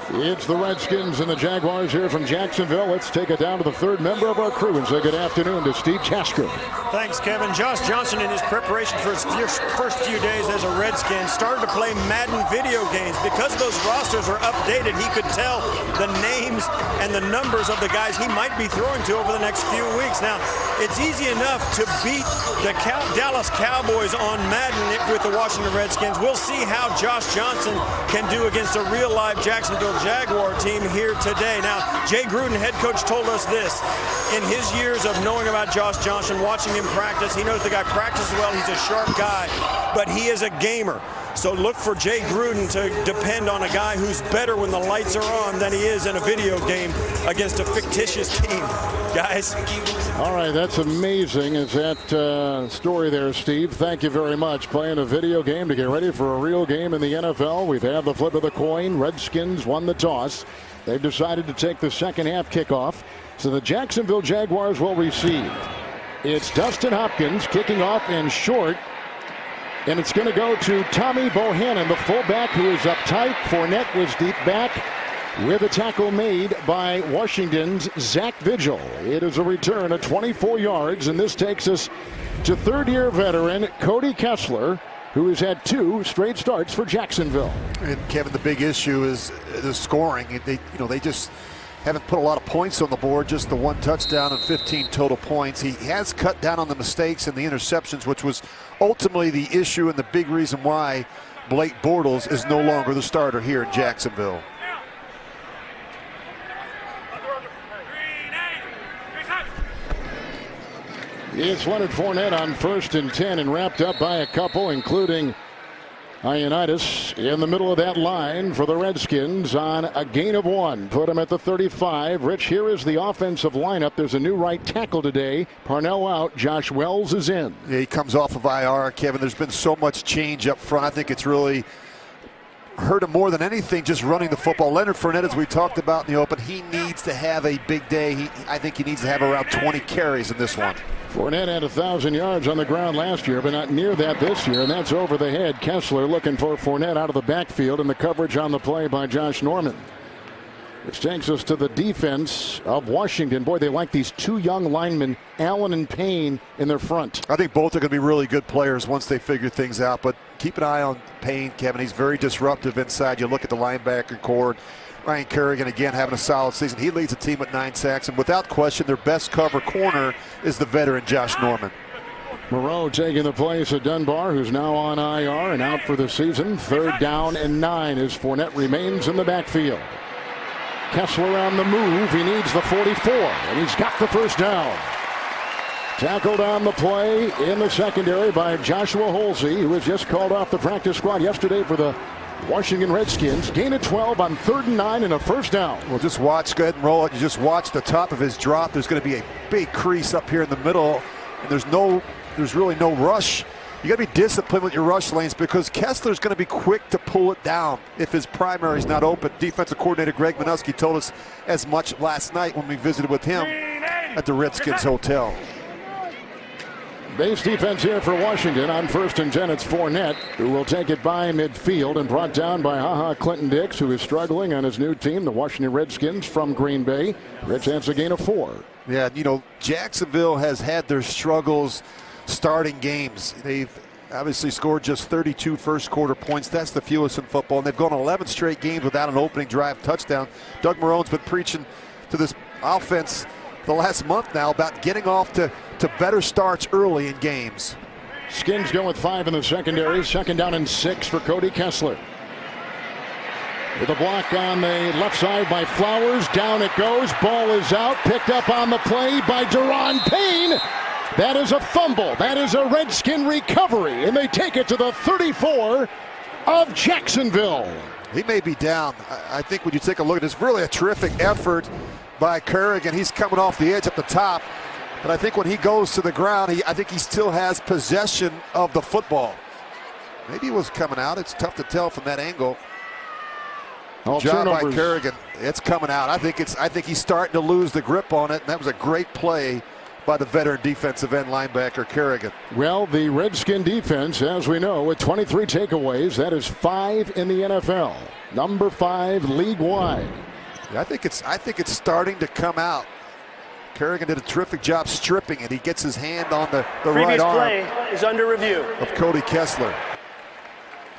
It's the Redskins and the Jaguars here from Jacksonville. Let's take it down to the third member of our crew and say good afternoon to Steve Jasko. Thanks, Kevin. Josh Johnson, in his preparation for his first few days as a Redskin, started to play Madden video games. Because those rosters are updated, he could tell the names and the numbers of the guys he might be throwing to over the next few weeks. Now, it's easy enough to beat the Dallas Cowboys on Madden with the Washington Redskins. We'll see how Josh Johnson can do against a real-life Jacksonville Jaguar team here today. Now, Jay Gruden, head coach, told us this. In his years of knowing about Josh Johnson, watching him practice, he knows the guy practices well. He's a sharp guy, but he is a gamer. So look for Jay Gruden to depend on a guy who's better when the lights are on than he is in a video game against a fictitious team. Guys. All right, that's amazing. Is that story there, Steve? Thank you very much. Playing a video game to get ready for a real game in the NFL. We've had the flip of the coin. Redskins won the toss. They've decided to take the second half kickoff. So the Jacksonville Jaguars will receive. It's Dustin Hopkins kicking off in short. And it's going to go to Tommy Bohannon, the fullback, who is up tight. Fournette was deep back with a tackle made by Washington's Zach Vigil. It is a return of 24 yards, and this takes us to third-year veteran Cody Kessler, who has had 2 straight starts for Jacksonville. And Kevin, the big issue is the scoring. They just haven't put a lot of points on the board, just the 1 touchdown and 15 total points. He has cut down on the mistakes and the interceptions, which was ultimately the issue and the big reason why Blake Bortles is no longer the starter here in Jacksonville. It's Leonard Fournette on 1st and 10 and wrapped up by a couple, including Ioannidis in the middle of that line for the Redskins on a gain of 1. Put him at the 35. Rich, here is the offensive lineup. There's a new right tackle today. Parnell out. Josh Wells is in. Yeah, he comes off of IR, Kevin. There's been so much change up front. I think it's really hurt him more than anything just running the football. Leonard Fournette, as we talked about in the open, he needs to have a big day. I think he needs to have around 20 carries in this one. Fournette had 1,000 yards on the ground last year, but not near that this year, and that's over the head. Kessler looking for Fournette out of the backfield, and the coverage on the play by Josh Norman. Which takes us to the defense of Washington. Boy, they like these 2 young linemen, Allen and Payne, in their front. I think both are going to be really good players once they figure things out, but keep an eye on Payne, Kevin. He's very disruptive inside. You look at the linebacker core. Ryan Kerrigan, again, having a solid season. He leads the team at 9 sacks, and without question, their best cover corner is the veteran Josh Norman. Moreau taking the place of Dunbar, who's now on IR and out for the season. 3rd down and 9 as Fournette remains in the backfield. Kessler on the move. He needs the 44, and he's got the 1st down. Tackled on the play in the secondary by Joshua Holsey, who was just called off the practice squad yesterday for the Washington Redskins. Gain of 12 on 3rd and 9 and a 1st down. Well, just watch, go ahead and roll it. You just watch the top of his drop. There's going to be a big crease up here in the middle, and there's really no rush. You got to be disciplined with your rush lanes because Kessler's going to be quick to pull it down if his primary is not open. Defensive coordinator Greg Minuski told us as much last night when we visited with him at the Redskins Hotel. Base defense here for Washington. On 1st and 10, it's Fournette, who will take it by midfield and brought down by Clinton Dix, who is struggling on his new team, the Washington Redskins from Green Bay. Rich has a gain of 4. Yeah, Jacksonville has had their struggles starting games. They've obviously scored just 32 first-quarter points. That's the fewest in football, and they've gone 11 straight games without an opening drive touchdown. Doug Marrone's been preaching to this offense the last month now about getting off to better starts early in games. Skins go with 5 in the secondary. 2nd down and 6 for Cody Kessler. With a block on the left side by Flowers. Down it goes. Ball is out. Picked up on the play by Daron Payne. That is a fumble. That is a Redskin recovery. And they take it to the 34 of Jacksonville. He may be down. I think when you take a look at this, really a terrific effort by Kerrigan. He's coming off the edge at the top. But I think when he goes to the ground, I think he still has possession of the football. Maybe he was coming out. It's tough to tell from that angle. Job by Kerrigan. It's coming out. I think he's starting to lose the grip on it. And that was a great play by the veteran defensive end linebacker Kerrigan. Well, the Redskin defense, as we know, with 23 takeaways, that is 5 in the NFL. Number 5 league-wide. Yeah, I think it's starting to come out. Kerrigan did a terrific job stripping it. He gets his hand on the right arm. Previous play is under review. Of Cody Kessler.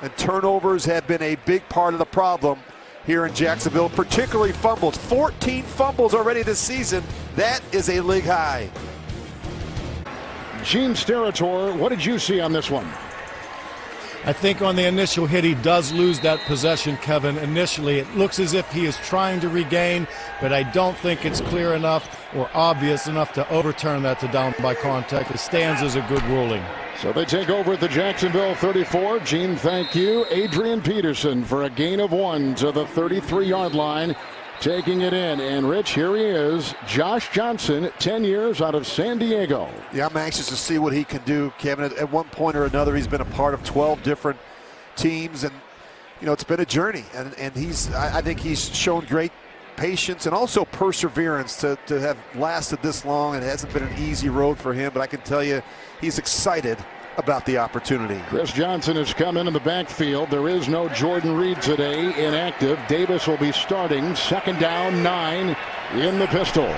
And turnovers have been a big part of the problem here in Jacksonville, particularly fumbles. 14 fumbles already this season. That is a league high. Gene Steratore, what did you see on this one? I think on the initial hit, he does lose that possession, Kevin. Initially, it looks as if he is trying to regain, but I don't think it's clear enough or obvious enough to overturn that to down by contact. It stands as a good ruling. So they take over at the Jacksonville 34. Gene, thank you. Adrian Peterson for a gain of 1 to the 33-yard line, taking it in. And Rich, here he is, Josh Johnson, 10 years out of San Diego. Yeah, I'm anxious to see what he can do, Kevin. At one point or another, he's been a part of 12 different teams, and it's been a journey. And I think he's shown great patience and also perseverance to have lasted this long. It hasn't been an easy road for him, but I can tell you he's excited about the opportunity. Chris Johnson has come in the backfield. There is no Jordan Reed today, inactive. Davis will be starting. 2nd down, 9 in the pistol.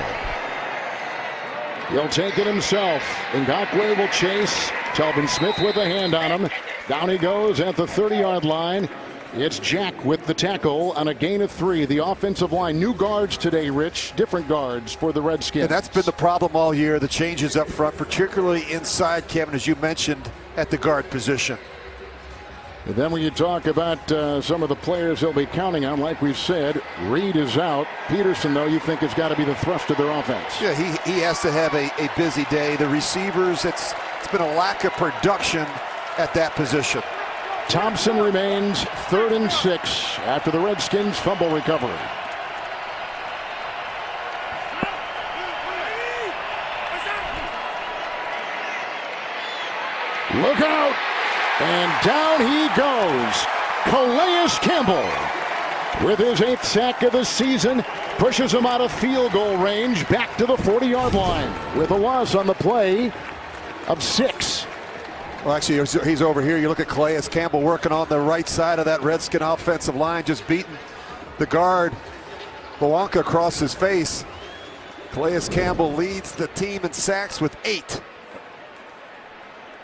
He'll take it himself. Ngakwe will chase. Telvin Smith with a hand on him. Down he goes at the 30-yard line. It's Jack with the tackle on a gain of 3. The offensive line, new guards today, Rich. Different guards for the Redskins. And that's been the problem all year, the changes up front, particularly inside, Kevin, as you mentioned, at the guard position. And then when you talk about some of the players they'll be counting on, like we've said, Reed is out. Peterson, though, you think has got to be the thrust of their offense. Yeah, he has to have a busy day. The receivers, it's been a lack of production at that position. Thompson remains 3rd and 6 after the Redskins fumble recovery. Look out! And down he goes. Calais Campbell with his 8th sack of the season pushes him out of field goal range back to the 40-yard line with a loss on the play of 6. Well, actually, he's over here. You look at Calais Campbell working on the right side of that Redskin offensive line, just beating the guard, Bowanka, across his face. Calais Campbell leads the team in sacks with 8.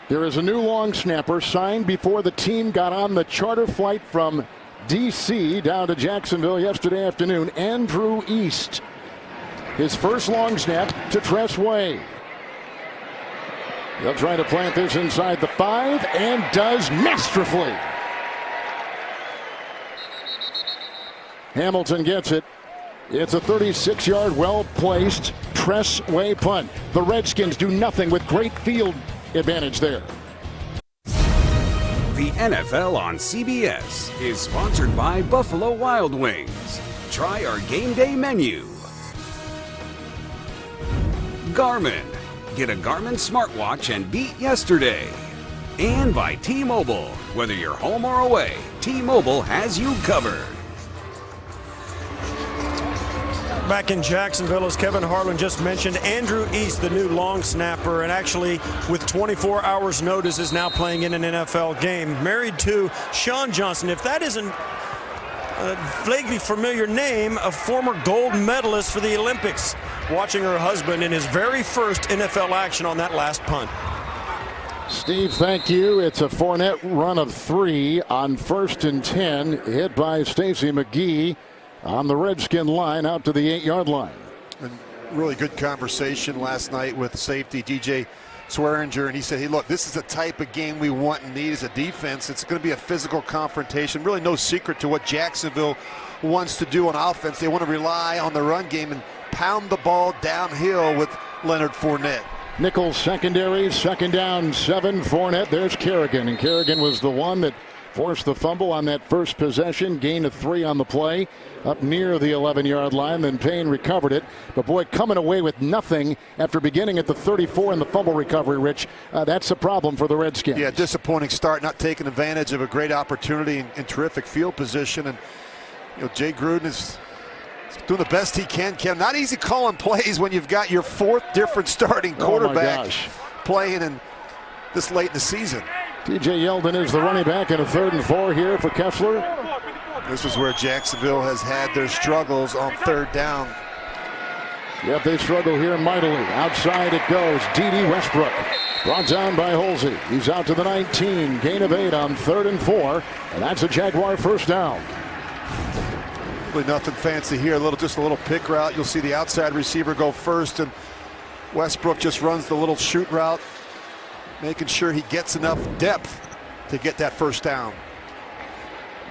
There is a new long snapper signed before the team got on the charter flight from D.C. down to Jacksonville yesterday afternoon. Andrew East. His first long snap to Tress Way. He'll try to plant this inside the 5 and does masterfully. Hamilton gets it. It's a 36-yard well-placed Tress Way punt. The Redskins do nothing with great field advantage there. The NFL on CBS is sponsored by Buffalo Wild Wings. Try our game day menu. Garmin. Get a Garmin smartwatch and beat yesterday. And by T-Mobile. Whether you're home or away, T-Mobile has you covered. Back in Jacksonville, as Kevin Harlan just mentioned, Andrew East, the new long snapper, and actually with 24 hours notice is now playing in an NFL game. Married to Sean Johnson. If that isn't a vaguely familiar name, a former gold medalist for the Olympics, watching her husband in his very first NFL action on that last punt. Steve, thank you. It's a Fournette run of 3 on 1st and 10, hit by Stacy McGee on the Redskin line out to the 8-yard line. And really good conversation last night with safety DJ Swearinger, and he said, hey, look, this is the type of game we want and need as a defense. It's going to be a physical confrontation. Really no secret to what Jacksonville wants to do on offense. They want to rely on the run game and pound the ball downhill with Leonard Fournette. Nichols secondary, 2nd down, 7. Fournette, there's Kerrigan, and Kerrigan was the one that forced the fumble on that first possession. Gain of 3 on the play up near the 11-yard line. Then Payne recovered it. But boy, coming away with nothing after beginning at the 34 in the fumble recovery, Rich. That's a problem for the Redskins. Yeah, disappointing start, not taking advantage of a great opportunity and terrific field position. And Jay Gruden is He's doing the best he can, Kevin. Not easy calling plays when you've got your 4th different starting quarterback playing in this late in the season. TJ Yeldon is the running back in a 3rd and 4 here for Kessler. This is where Jacksonville has had their struggles on 3rd down. Yep, they struggle here mightily. Outside it goes. D.D. Westbrook. Brought down by Holsey. He's out to the 19. Gain of 8 on 3rd and 4. And that's a Jaguar first down. Really nothing fancy here. Just a little pick route. You'll see the outside receiver go first, and Westbrook just runs the little shoot route, making sure he gets enough depth to get that first down.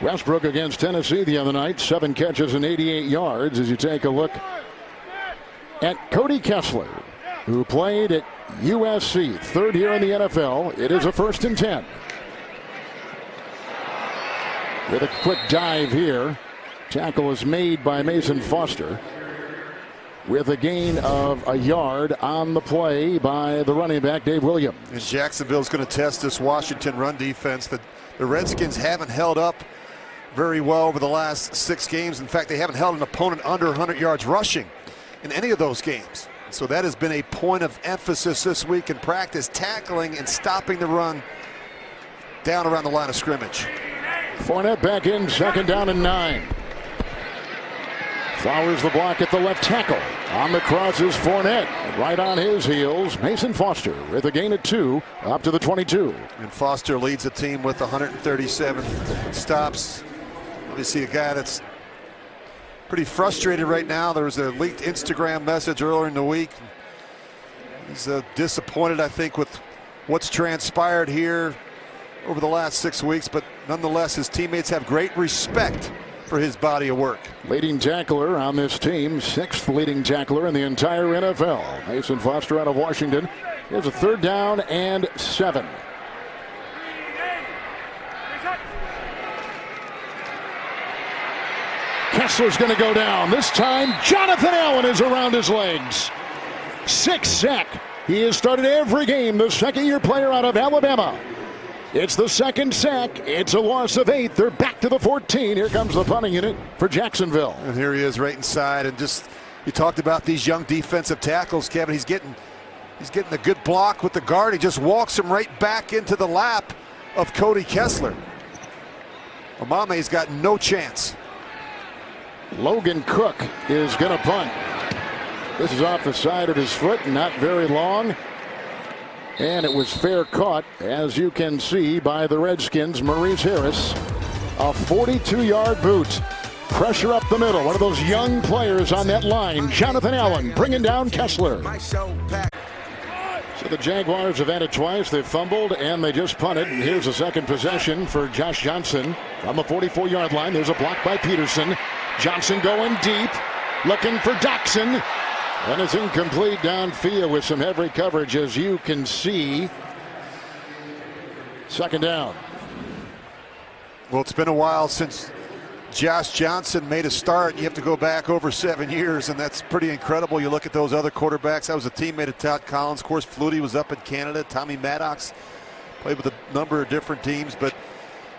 Westbrook against Tennessee the other night. 7 catches and 88 yards. As you take a look at Cody Kessler, who played at USC, 3rd year in the NFL. It is a 1st and 10. With a quick dive here. Tackle is made by Mason Foster. With a gain of a yard on the play by the running back, Dave Williams. And Jacksonville's going to test this Washington run defense. The Redskins haven't held up very well over the last 6 games. In fact, they haven't held an opponent under 100 yards rushing in any of those games. So that has been a point of emphasis this week in practice, tackling and stopping the run down around the line of scrimmage. Fournette back in, 2nd down and 9. Flowers the block at the left tackle. On the cross is Fournette. Right on his heels, Mason Foster with a gain of 2 up to the 22. And Foster leads the team with 137 stops. Obviously a guy that's pretty frustrated right now. There was a leaked Instagram message earlier in the week. He's disappointed, I think, with what's transpired here over the last 6 weeks, but nonetheless his teammates have great respect for his body of work. Leading tackler on this team, 6th leading tackler in the entire NFL. Mason Foster out of Washington. Here's a 3rd down and 7. Kessler's going to go down. This time, Jonathan Allen is around his legs. 6th sack. He has started every game, the 2nd-year player out of Alabama. It's the 2nd sack. It's a loss of 8. They're back to the 14. Here comes the punting unit for Jacksonville. And here he is right inside. And just, you talked about these young defensive tackles, Kevin. He's getting a good block with the guard. He just walks him right back into the lap of Cody Kessler. Amame's got no chance. Logan Cook is going to punt. This is off the side of his foot, not very long. And it was fair caught, as you can see, by the Redskins. Maurice Harris, a 42-yard boot. Pressure up the middle. One of those young players on that line. Jonathan Allen bringing down Kessler. So the Jaguars have had it twice. They've fumbled and they just punted. And here's a 2nd possession for Josh Johnson from the 44-yard line. There's a block by Peterson. Johnson going deep, looking for Doxson. And it's incomplete downfield with some heavy coverage, as you can see. 2nd down. Well, it's been a while since Josh Johnson made a start. You have to go back over 7 years, and that's pretty incredible. You look at those other quarterbacks. I was a teammate of Todd Collins. Of course, Flutie was up in Canada. Tommy Maddox played with a number of different teams. But,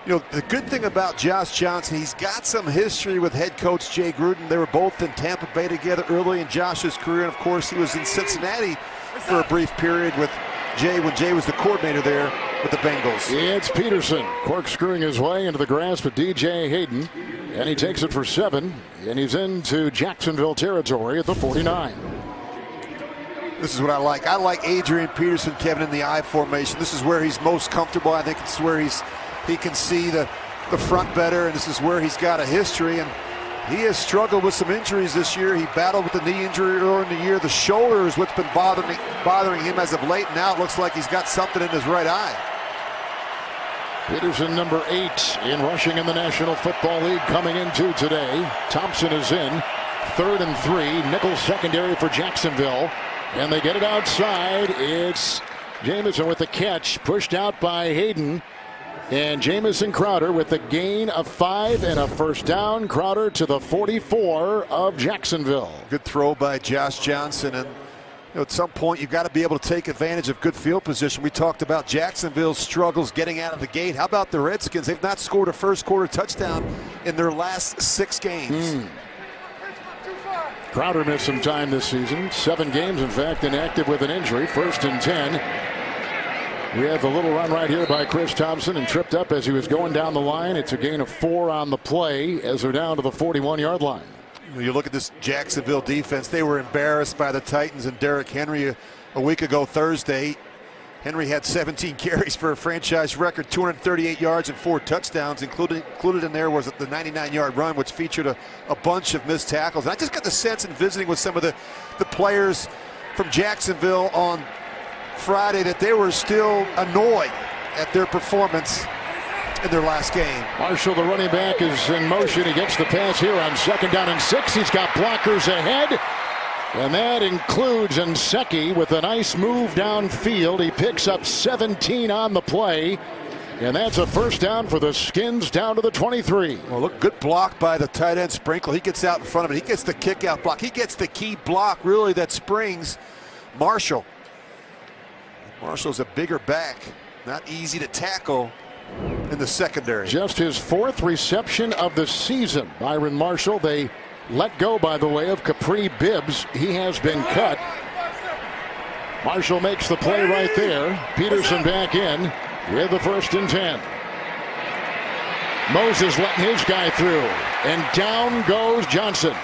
you know, the good thing about Josh Johnson, he's got some history with head coach Jay Gruden. They were both in Tampa Bay together early in Josh's career. And, of course, he was in Cincinnati for a brief period with Jay when Jay was the coordinator there with the Bengals. It's Peterson corkscrewing his way into the grasp of DJ Hayden. And he takes it for 7. And he's into Jacksonville territory at the 49. This is what I like. I like Adrian Peterson, Kevin, in the I formation. This is where he's most comfortable. I think it's where he can see the front better, and this is where he's got a history. And he has struggled with some injuries this year. He battled with the knee injury earlier in the year. The shoulder is what's been bothering him as of late. Now it looks like he's got something in his right eye. Peterson, number 8 in rushing in the National Football League, coming into today. Thompson is in. 3rd and 3. Nickel secondary for Jacksonville. And they get it outside. It's Jamison with the catch, pushed out by Hayden. And Jamison Crowder with the gain of 5 and a first down. Crowder to the 44 of Jacksonville. Good throw by Josh Johnson. And at some point, you've got to be able to take advantage of good field position. We talked about Jacksonville's struggles getting out of the gate. How about the Redskins? They've not scored a first quarter touchdown in their last 6 games. Crowder missed some time this season. 7 games, in fact, inactive with an injury. 1st and 10. We have the little run right here by Chris Thompson and tripped up as he was going down the line. It's a gain of 4 on the play as they're down to the 41-yard line. You look at this Jacksonville defense. They were embarrassed by the Titans and Derrick Henry a week ago Thursday. Henry had 17 carries for a franchise record, 238 yards and 4 touchdowns. Included in there was the 99-yard run, which featured a bunch of missed tackles. And I just got the sense in visiting with some of the players from Jacksonville on Friday that they were still annoyed at their performance in their last game. Marshall, the running back, is in motion. He gets the pass here on 2nd down and 6. He's got blockers ahead. And that includes Nseki with a nice move downfield. He picks up 17 on the play. And that's a 1st down for the Skins down to the 23. Well, look, good block by the tight end Sprinkle. He gets out in front of it. He gets the kick out block. He gets the key block, really, that springs Marshall. Marshall's a bigger back. Not easy to tackle in the secondary. Just his 4th reception of the season. Byron Marshall. They let go, by the way, of Capri Bibbs. He has been cut. Marshall makes the play right there. Peterson back in with the 1st and 10. Moses letting his guy through. And down goes Johnson.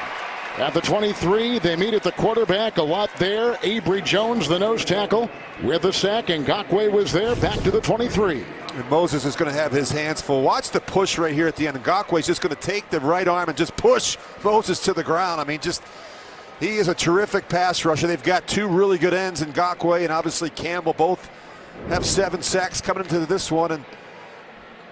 At the 23, they meet at the quarterback. A lot there. Avery Jones, the nose tackle, with the sack. And Ngakoue was there. Back to the 23. And Moses is going to have his hands full. Watch the push right here at the end. Ngakoue is just going to take the right arm and just push Moses to the ground. I mean, he is a terrific pass rusher. They've got 2 really good ends in Ngakoue and obviously Campbell. Both have 7 sacks coming into this one. And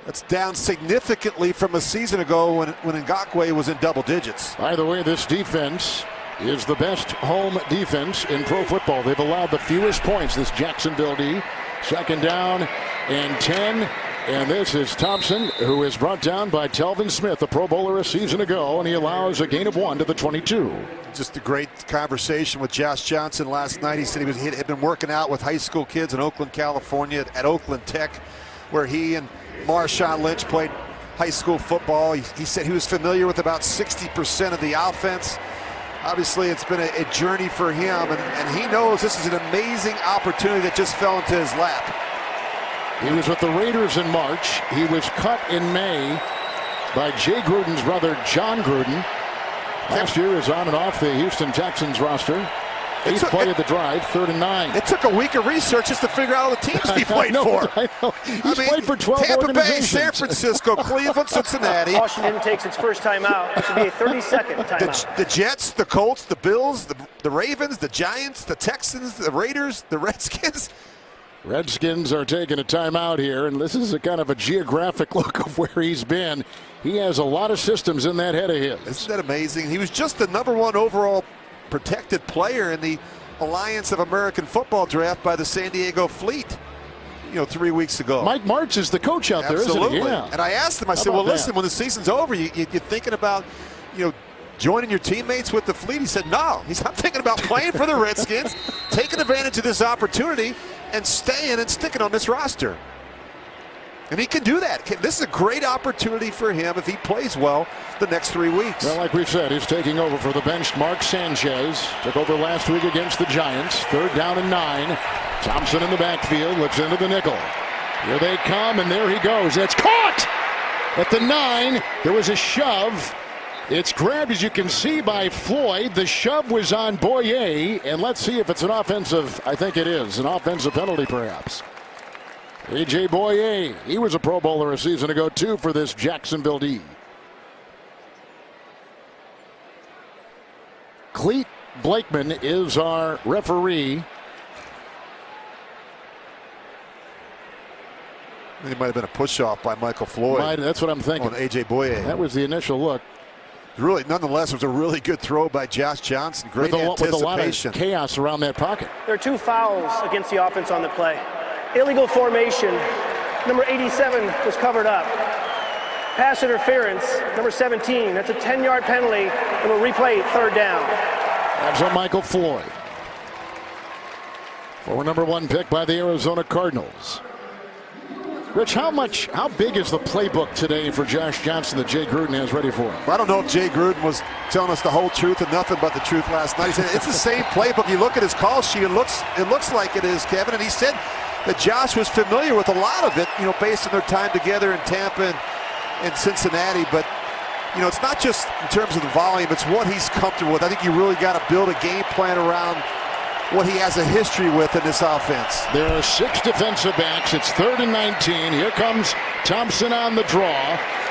that's down significantly from a season ago when Ngakoue was in double digits. By the way, this defense is the best home defense in pro football. They've allowed the fewest points, this Jacksonville D. 2nd down and 10. And this is Thompson, who is brought down by Telvin Smith, a Pro Bowler a season ago, and he allows a gain of 1 to the 22. Just a great conversation with Josh Johnson last night. He said he had been working out with high school kids in Oakland, California at Oakland Tech, where he and Marshawn Lynch played high school football. He said he was familiar with about 60% of the offense. Obviously, it's been a journey for him, and he knows this is an amazing opportunity that just fell into his lap. He was with the Raiders in March. He was cut in May by Jay Gruden's brother, John Gruden. Last year is on and off the Houston Texans roster. 8th play of the drive, 3rd and 9. It took a week of research just to figure out all the teams he played for. I know. He's played for 12 Tampa Bay, organizations. San Francisco, Cleveland, Cincinnati. Washington takes its first timeout. It should be a 30-second timeout. The Jets, the Colts, the Bills, the Ravens, the Giants, the Texans, the Raiders, the Redskins. Redskins are taking a timeout here, and this is a kind of a geographic look of where he's been. He has a lot of systems in that head of his. Isn't that amazing? He was just the #1 overall protected player in the Alliance of American Football draft by the San Diego Fleet, 3 weeks ago. Mike Martz is the coach out Absolutely. there, isn't he? Yeah. And I asked him, I said, well, listen, when the season's over, you're thinking about, joining your teammates with the Fleet? He said, no, he's not thinking about playing for the Redskins, taking advantage of this opportunity and staying and sticking on this roster. And he can do that. This is a great opportunity for him if he plays well the next 3 weeks. Well, like we said, he's taking over for the benched Mark Sanchez. Took over last week against the Giants. 3rd down and 9. Thompson in the backfield, looks into the nickel. Here they come, and there he goes. It's caught! At the 9, there was a shove. It's grabbed, as you can see, by Floyd. The shove was on Boyer, and let's see if it's an offensive. I think it is an offensive penalty, perhaps. A.J. Boyer, he was a Pro Bowler a season ago, too, for this Jacksonville D. Cleet Blakeman is our referee. It might have been a push-off by Michael Floyd. That's what I'm thinking. On A.J. Boyer. That was the initial look. Really, nonetheless, it was a really good throw by Josh Johnson. Great anticipation. With a lot of chaos around that pocket. There are 2 fouls against the offense on the play. Illegal formation, number 87 was covered up. Pass interference, number 17. That's a 10-yard penalty, and we'll replay 3rd down. That's on Michael Floyd. Former #1 pick by the Arizona Cardinals. Rich, how big is the playbook today for Josh Johnson that Jay Gruden has ready for him? I don't know if Jay Gruden was telling us the whole truth and nothing but the truth last night. He said it's the same playbook. You look at his call sheet, it looks like it is, Kevin. And he said that Josh was familiar with a lot of it, based on their time together in Tampa and Cincinnati. But it's not just in terms of the volume; it's what he's comfortable with. I think you really got to build a game plan around what he has a history with in this offense. There are 6 defensive backs. It's 3rd and 19. Here comes Thompson on the draw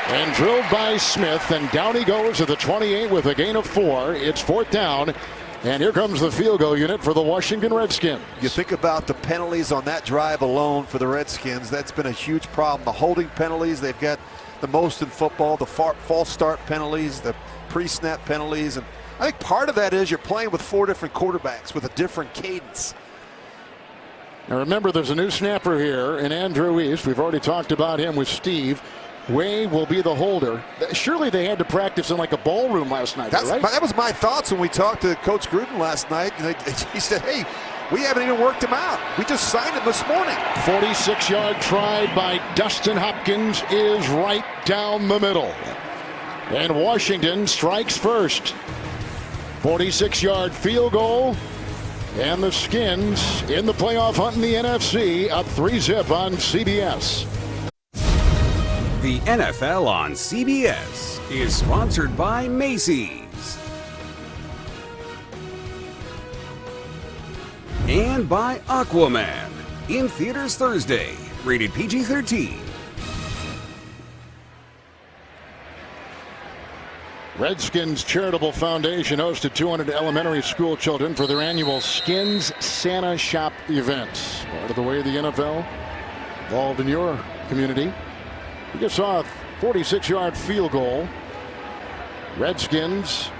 and drilled by Smith, and down he goes at the 28 with a gain of 4. It's 4th down, and here comes the field goal unit for the Washington Redskins. You think about the penalties on that drive alone for the Redskins. That's been a huge problem. The holding penalties, they've got the most in football. The false start penalties, the pre-snap penalties, and I think part of that is you're playing with 4 different quarterbacks with a different cadence. Now remember, there's a new snapper here in Andrew East. We've already talked about him with Steve. Way will be the holder. Surely they had to practice in like a ballroom last night, right? That was my thoughts when we talked to Coach Gruden last night. He said, hey, we haven't even worked him out. We just signed him this morning. 46-yard try by Dustin Hopkins is right down the middle. And Washington strikes first. 46-yard field goal, and the Skins in the playoff hunt in the NFC, up 3-zip on CBS. The NFL on CBS is sponsored by Macy's and by Aquaman, in theaters Thursday, rated PG-13. Redskins Charitable Foundation hosted 200 elementary school children for their annual Skins Santa Shop event. Part of the way the NFL involved in your community. We just saw a 46-yard field goal. Redskins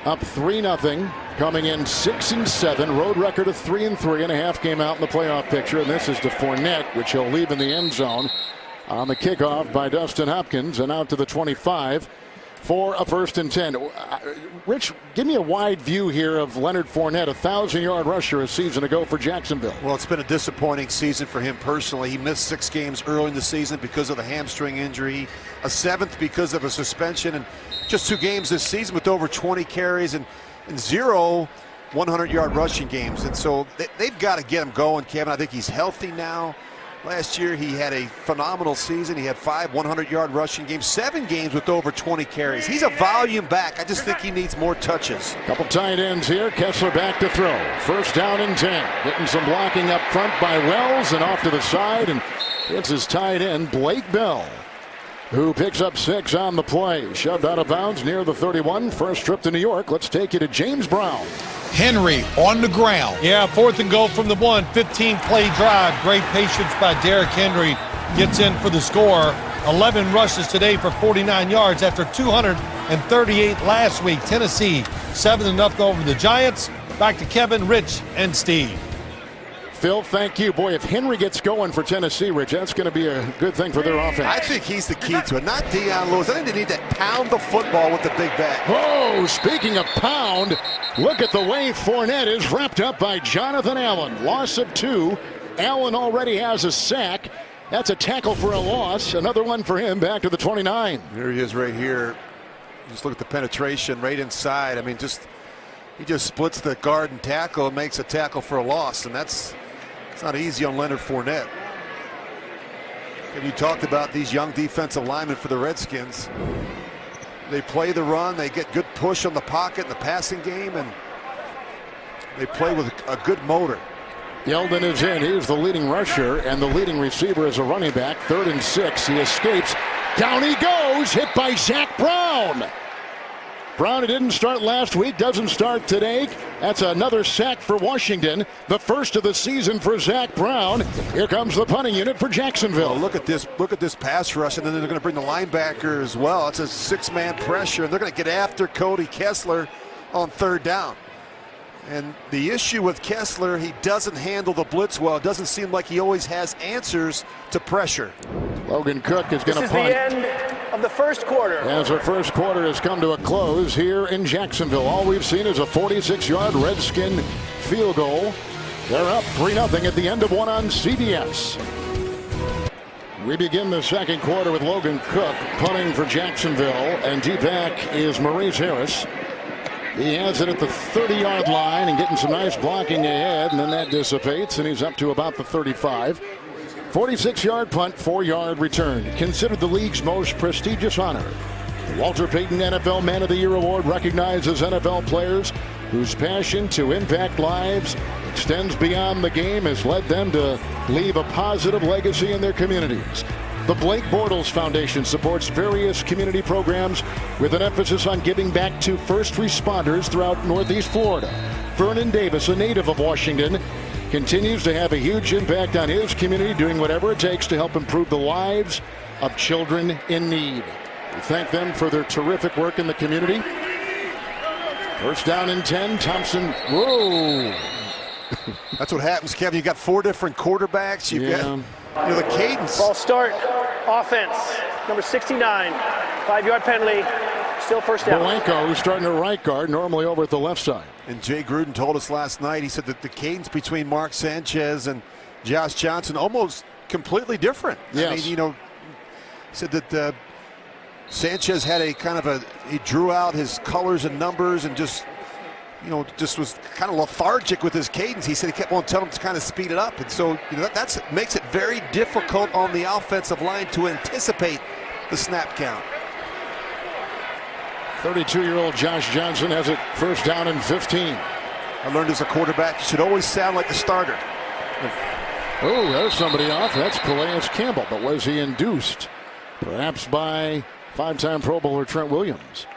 up 3-0, coming in 6-7. Road record of 3-3 and a half game out in the playoff picture. And this is to Fournette, which he'll leave in the end zone on the kickoff by Dustin Hopkins, and out to the 25. For a 1st and 10. Rich, give me a wide view here of Leonard Fournette, 1,000-yard rusher a season ago for Jacksonville. Well, it's been a disappointing season for him personally. He missed 6 games early in the season because of the hamstring injury, a 7th because of a suspension, and just 2 games this season with over 20 carries and 0 100-yard rushing games. And so they've got to get him going, Kevin. I think he's healthy now. Last year, he had a phenomenal season. He had 5 100-yard rushing games, 7 games with over 20 carries. He's a volume back. I just think he needs more touches. Couple tight ends here. Kessler back to throw. 1st down and 10. Getting some blocking up front by Wells and off to the side. And it's his tight end, Blake Bell, who picks up 6 on the play. Shoved out of bounds near the 31. First trip to New York. Let's take you to James Brown. Henry on the ground. Yeah, 4th and goal from the 1. 15-play drive. Great patience by Derrick Henry. Gets in for the score. 11 rushes today for 49 yards after 238 last week. Tennessee 7-0 over the Giants. Back to Kevin, Rich, and Steve. Phil, thank you. Boy, if Henry gets going for Tennessee, Rich, that's going to be a good thing for their offense. I think he's the key to it, not Deion Lewis. I think they need to pound the football with the big back. Whoa, speaking of pound, look at the way Fournette is wrapped up by Jonathan Allen. Loss of 2. Allen already has a sack. That's a tackle for a loss. Another one for him back to the 29. There he is right here. Just look at the penetration right inside. I mean, he just splits the guard and tackle and makes a tackle for a loss, and it's not easy on Leonard Fournette. And you talked about these young defensive linemen for the Redskins. They play the run, they get good push on the pocket in the passing game, and they play with a good motor. Yeldon is in. He's the leading rusher and the leading receiver as a running back. 3rd and 6. He escapes. Down he goes. Hit by Zach Brown. Brown, who didn't start last week, doesn't start today. That's another sack for Washington. The first of the season for Zach Brown. Here comes the punting unit for Jacksonville. Oh, look at this pass rush, and then they're going to bring the linebacker as well. It's a 6-man pressure, and they're going to get after Cody Kessler on 3rd down. And the issue with Kessler, he doesn't handle the blitz well. It doesn't seem like he always has answers to pressure. Logan Cook is going to punt. This is the end of the first quarter. As our first quarter has come to a close here in Jacksonville. All we've seen is a 46-yard Redskin field goal. They're up 3-0 at the end of one on CBS. We begin the second quarter with Logan Cook punting for Jacksonville, and deep back is Maurice Harris. He has it at the 30-yard line and getting some nice blocking ahead, and then that dissipates, and he's up to about the 35. 46-yard punt, 4-yard return. Considered the league's most prestigious honor. The Walter Payton NFL Man of the Year Award recognizes NFL players whose passion to impact lives extends beyond the game has led them to leave a positive legacy in their communities. The Blake Bortles Foundation supports various community programs with an emphasis on giving back to first responders throughout Northeast Florida. Vernon Davis, a native of Washington, continues to have a huge impact on his community, doing whatever it takes to help improve the lives of children in need. We thank them for their terrific work in the community. First down and 10. Thompson. Whoa. That's what happens, Kevin. You got 4 different quarterbacks. You've got the cadence. Ball start. Offense. Number 69. 5-yard penalty. Still first down. Bolenko, who's starting at right guard, normally over at the left side. And Jay Gruden told us last night, he said that the cadence between Mark Sanchez and Josh Johnson almost completely different. Yes. I mean, he said that Sanchez had a kind of he drew out his colors and numbers and just was kind of lethargic with his cadence. He said he kept on telling him to kind of speed it up. And so, that makes it very difficult on the offensive line to anticipate the snap count. 32-year-old Josh Johnson has it first down and 15. I learned as a quarterback, you should always sound like the starter. Oh, there's somebody off. That's Calais Campbell. But was he induced? Perhaps by 5-time Pro Bowler Trent Williams.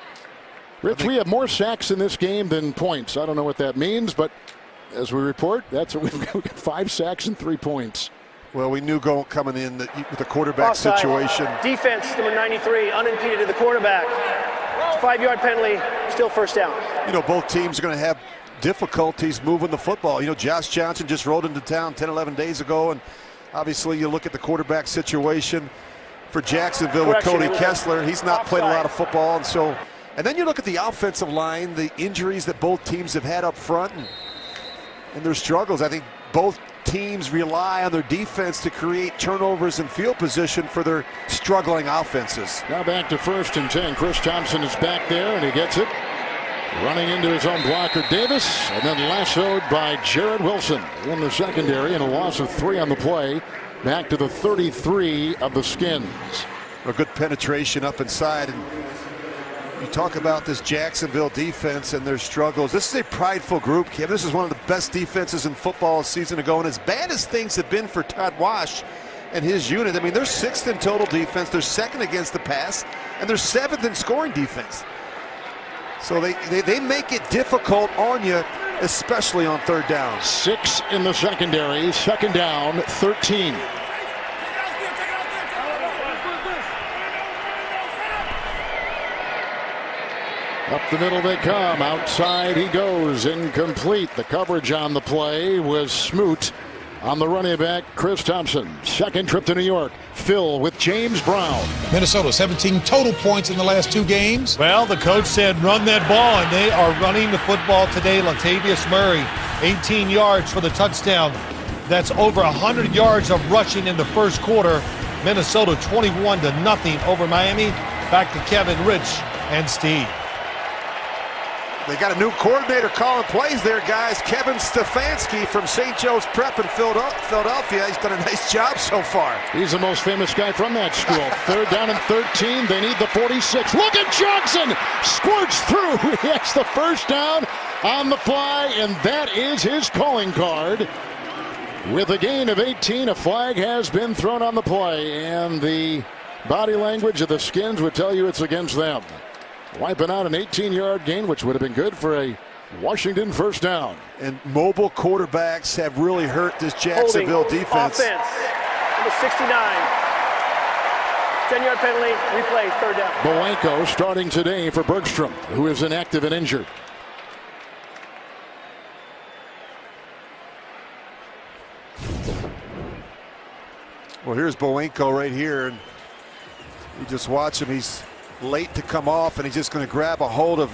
Rich, we have more sacks in this game than points. I don't know what that means, but as we report, that's what we've got 5 sacks and 3 points. Well, we knew coming in that with the quarterback Offside. Situation. Defense, number 93, unimpeded to the quarterback. 5-yard penalty, still first down. Both teams are going to have difficulties moving the football. Josh Johnson just rolled into town 10, 11 days ago, and obviously you look at the quarterback situation for Jacksonville with Cody Kessler. He's not played a lot of football, and then you look at the offensive line, the injuries that both teams have had up front, and their struggles. I think both teams rely on their defense to create turnovers and field position for their struggling offenses. Now back to 1st and 10. Chris Thompson is back there, and he gets it. Running into his own blocker, Davis, and then lassoed by Jared Wilson in the secondary, and a loss of 3 on the play. Back to the 33 of the Skins. A good penetration up inside, and you talk about this Jacksonville defense and their struggles. This is a prideful group, Kevin. This is one of the best defenses in football a season ago, and as bad as things have been for Todd Wash and his unit, I mean, they're 6th in total defense, they're 2nd against the pass, and they're 7th in scoring defense. So they make it difficult on you, especially on 3rd down. 6 in the secondary, 2nd down, 13. Up the middle they come. Outside he goes. Incomplete. The coverage on the play was Smoot on the running back, Chris Thompson. 2nd trip to New York. Phil with James Brown. Minnesota 17 total points in the last 2 games. Well, the coach said run that ball, and they are running the football today. Latavius Murray, 18 yards for the touchdown. That's over 100 yards of rushing in the first quarter. Minnesota 21-0 over Miami. Back to Kevin, Rich, and Steve. They got a new coordinator calling plays there, guys. Kevin Stefanski from St. Joe's Prep in Philadelphia. He's done a nice job so far. He's the most famous guy from that school. 3rd down and 13. They need the 46. Look at Johnson! Squirts through. He has the first down on the fly, and that is his calling card. With a gain of 18, a flag has been thrown on the play, and the body language of the Skins would tell you it's against them. Wiping out an 18-yard gain, which would have been good for a Washington first down. And mobile quarterbacks have really hurt this Jacksonville defense. Offense, number 69. 10-yard penalty, replay, 3rd down. Bolenko starting today for Bergstrom, who is inactive and injured. Well, here's Bolenko right here, and you just watch him. He's late to come off, and he's just going to grab a hold of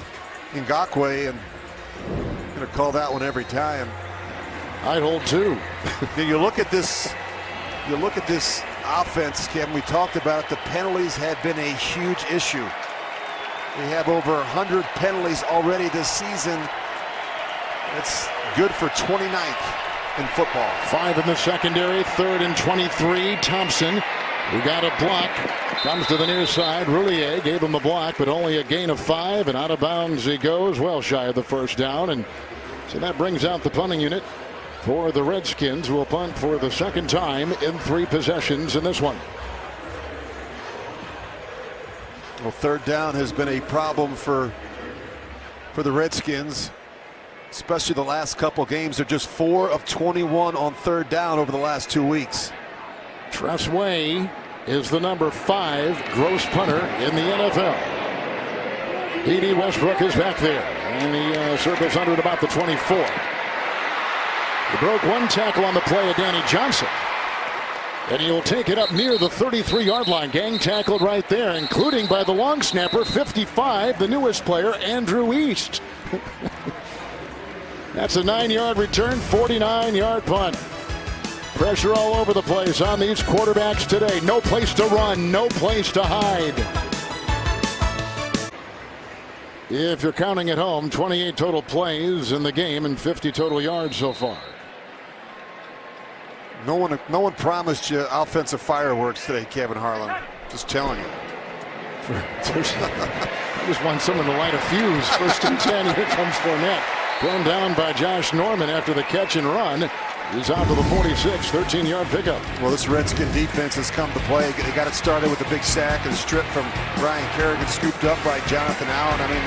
Ngakoue and going to call that one every time. I'd hold 2. You look at this offense, Kevin, we talked about it. The penalties have been a huge issue. We have over 100 penalties already this season. That's good for 29th in football. 5 in the secondary, 3rd and 23. Thompson, who got a block, comes to the near side. Roulier gave him a block, but only a gain of 5, and out of bounds he goes, well shy of the first down. And so that brings out the punting unit for the Redskins, who will punt for the second time in 3 possessions in this one. Well, 3rd down has been a problem for the Redskins, especially the last couple games. They're just 4 of 21 on 3rd down over the last 2 weeks. Tress Way is the number 5 gross punter in the NFL. D.D. Westbrook is back there, and he circles under at about the 24. He broke 1 tackle on the play of Danny Johnson, and he will take it up near the 33-yard line. Gang tackled right there, including by the long snapper, 55, the newest player, Andrew East. That's a 9-yard return, 49-yard punt. Pressure all over the place on these quarterbacks today. No place to run, no place to hide. If you're counting at home, 28 total plays in the game and 50 total yards so far. No one promised you offensive fireworks today, Kevin Harlan. Just telling you. I just want someone to light a fuse. 1st and 10. Here comes Fournette. Thrown down by Josh Norman after the catch and run. He's out to the 46, 13-yard pickup. Well, this Redskin defense has come to play. They got it started with a big sack and strip from Ryan Kerrigan, scooped up by Jonathan Allen. I mean,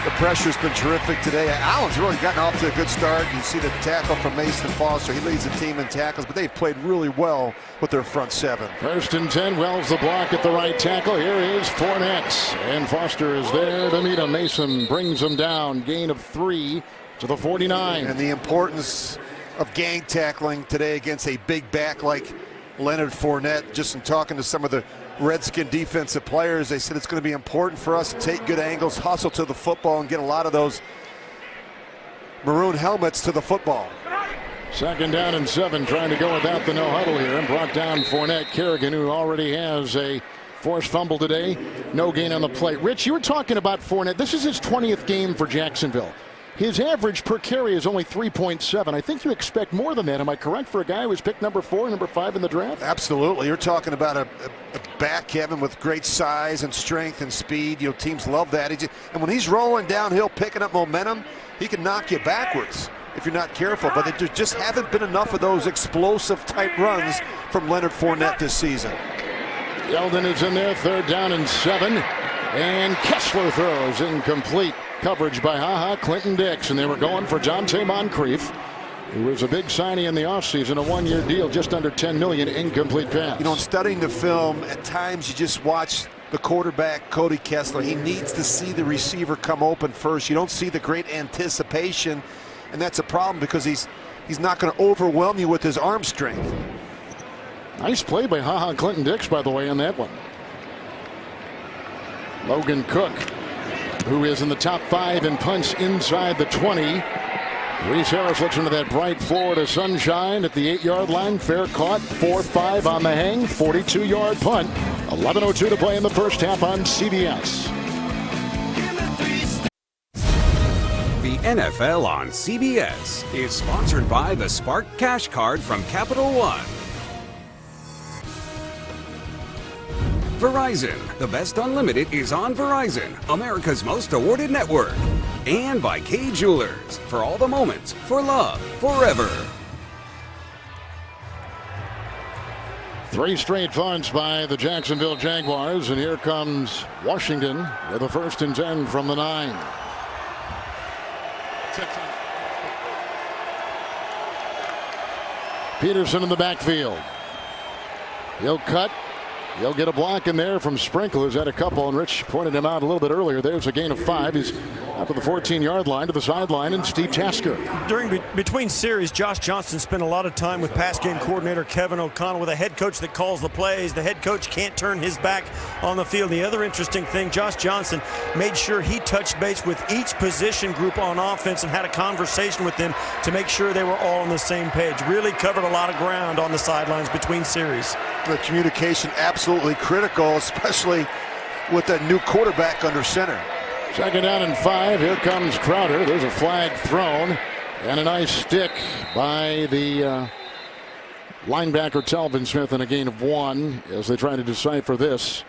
the pressure's been terrific today. Allen's really gotten off to a good start. You see the tackle from Mason Foster. He leads the team in tackles, but they've played really well with their front 7. 1st and 10. Wells the block at the right tackle. Here is Fournette, and Foster is there to meet him. Mason brings him down. Gain of 3 to the 49. And the importance of gang tackling today against a big back like Leonard Fournette. Just in talking to some of the Redskin defensive players, they said it's going to be important for us to take good angles, hustle to the football, and get a lot of those maroon helmets to the football. 2nd down and 7, trying to go without the no huddle here, and brought down Fournette. Kerrigan, who already has a forced fumble today, no gain on the play. Rich, you were talking about Fournette. This is his 20th game for Jacksonville. His average per carry is only 3.7. I think you expect more than that. Am I correct for a guy who was picked number 4, number 5 in the draft? Absolutely. You're talking about a back, Kevin, with great size and strength and speed. You know, teams love that. And when he's rolling downhill, picking up momentum, he can knock you backwards if you're not careful. But there just haven't been enough of those explosive type runs from Leonard Fournette this season. Yeldon is in there, 3rd down and 7. And Kessler throws incomplete. Coverage by Clinton Dix, and they were going for Jonte Moncrief, who was a big signing in the offseason, a 1-year deal, just under $10 million, incomplete pass. You know, in studying the film, at times you just watch the quarterback, Cody Kessler. He needs to see the receiver come open first. You don't see the great anticipation, and that's a problem because he's not going to overwhelm you with his arm strength. Nice play by Clinton Dix, by the way, on that one. Logan Cook, who is in the top 5 in punts inside the 20. Reese Harris looks into that bright Florida sunshine at the 8-yard line. Fair caught, 4-5 on the hang, 42-yard punt. 11:02 to play in the first half on CBS. The NFL on CBS is sponsored by the Spark Cash Card from Capital One. Verizon, the best unlimited is on Verizon, America's most awarded network. And by Kay Jewelers, for all the moments, for love, forever. 3 straight punts by the Jacksonville Jaguars, and here comes Washington with a 1st and 10 from the 9. Peterson in the backfield. He'll cut. He'll get a block in there from Sprinkle, who's had a couple, and Rich pointed him out a little bit earlier. There's a gain of 5. He's Up to the 14-yard line to the sideline, and Steve Tasker. Between series, Josh Johnson spent a lot of time with pass game coordinator Kevin O'Connell, with a head coach that calls the plays. The head coach can't turn his back on the field. The other interesting thing, Josh Johnson made sure he touched base with each position group on offense and had a conversation with them to make sure they were all on the same page. Really covered a lot of ground on the sidelines between series. The communication absolutely critical, especially with that new quarterback under center. 2nd down and 5. Here comes Crowder. There's a flag thrown and a nice stick by the linebacker Telvin Smith, and a gain of 1 as they try to decipher this.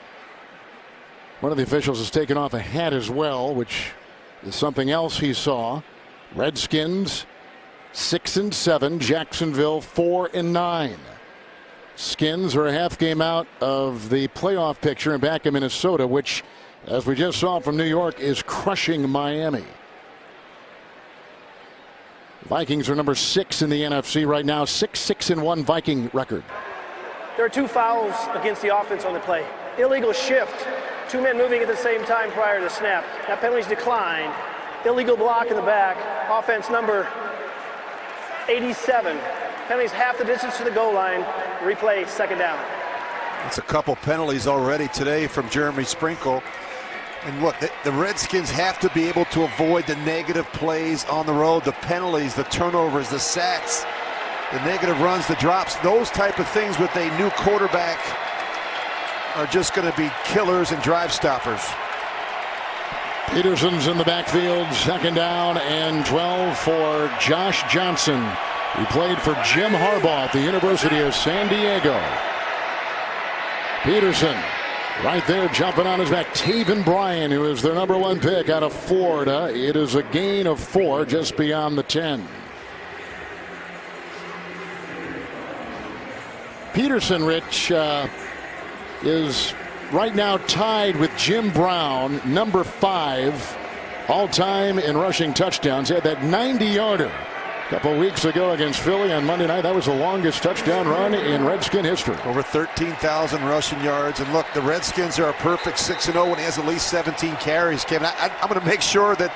One of the officials has taken off a hat as well, which is something else he saw. Redskins 6-7, Jacksonville 4-9. Skins are a half game out of the playoff picture and back in Minnesota, which, as we just saw from New York, is crushing Miami. Vikings are number 6 in the NFC right now, 6-1 Viking record. There are 2 fouls against the offense on the play. Illegal shift, 2 men moving at the same time prior to the snap. That penalty's declined. Illegal block in the back. Offense number 87. Penalty's half the distance to the goal line. Replay, 2nd down. It's a couple penalties already today from Jeremy Sprinkle. And look, the Redskins have to be able to avoid the negative plays on the road, the penalties, the turnovers, the sacks, the negative runs, the drops. Those type of things with a new quarterback are just going to be killers and drive stoppers. Peterson's in the backfield, 2nd down and 12 for Josh Johnson. He played for Jim Harbaugh at the University of San Diego. Peterson right there jumping on his back. Taven Bryan, who is their number 1 pick out of Florida. It is a gain of 4 just beyond the 10. Peterson, Rich, is right now tied with Jim Brown, number 5 all-time in rushing touchdowns. He had that 90-yarder a couple of weeks ago against Philly on Monday night. That was the longest touchdown run in Redskin history. Over 13,000 rushing yards. And look, the Redskins are a perfect 6-0 when he has at least 17 carries. Kevin, I'm going to make sure that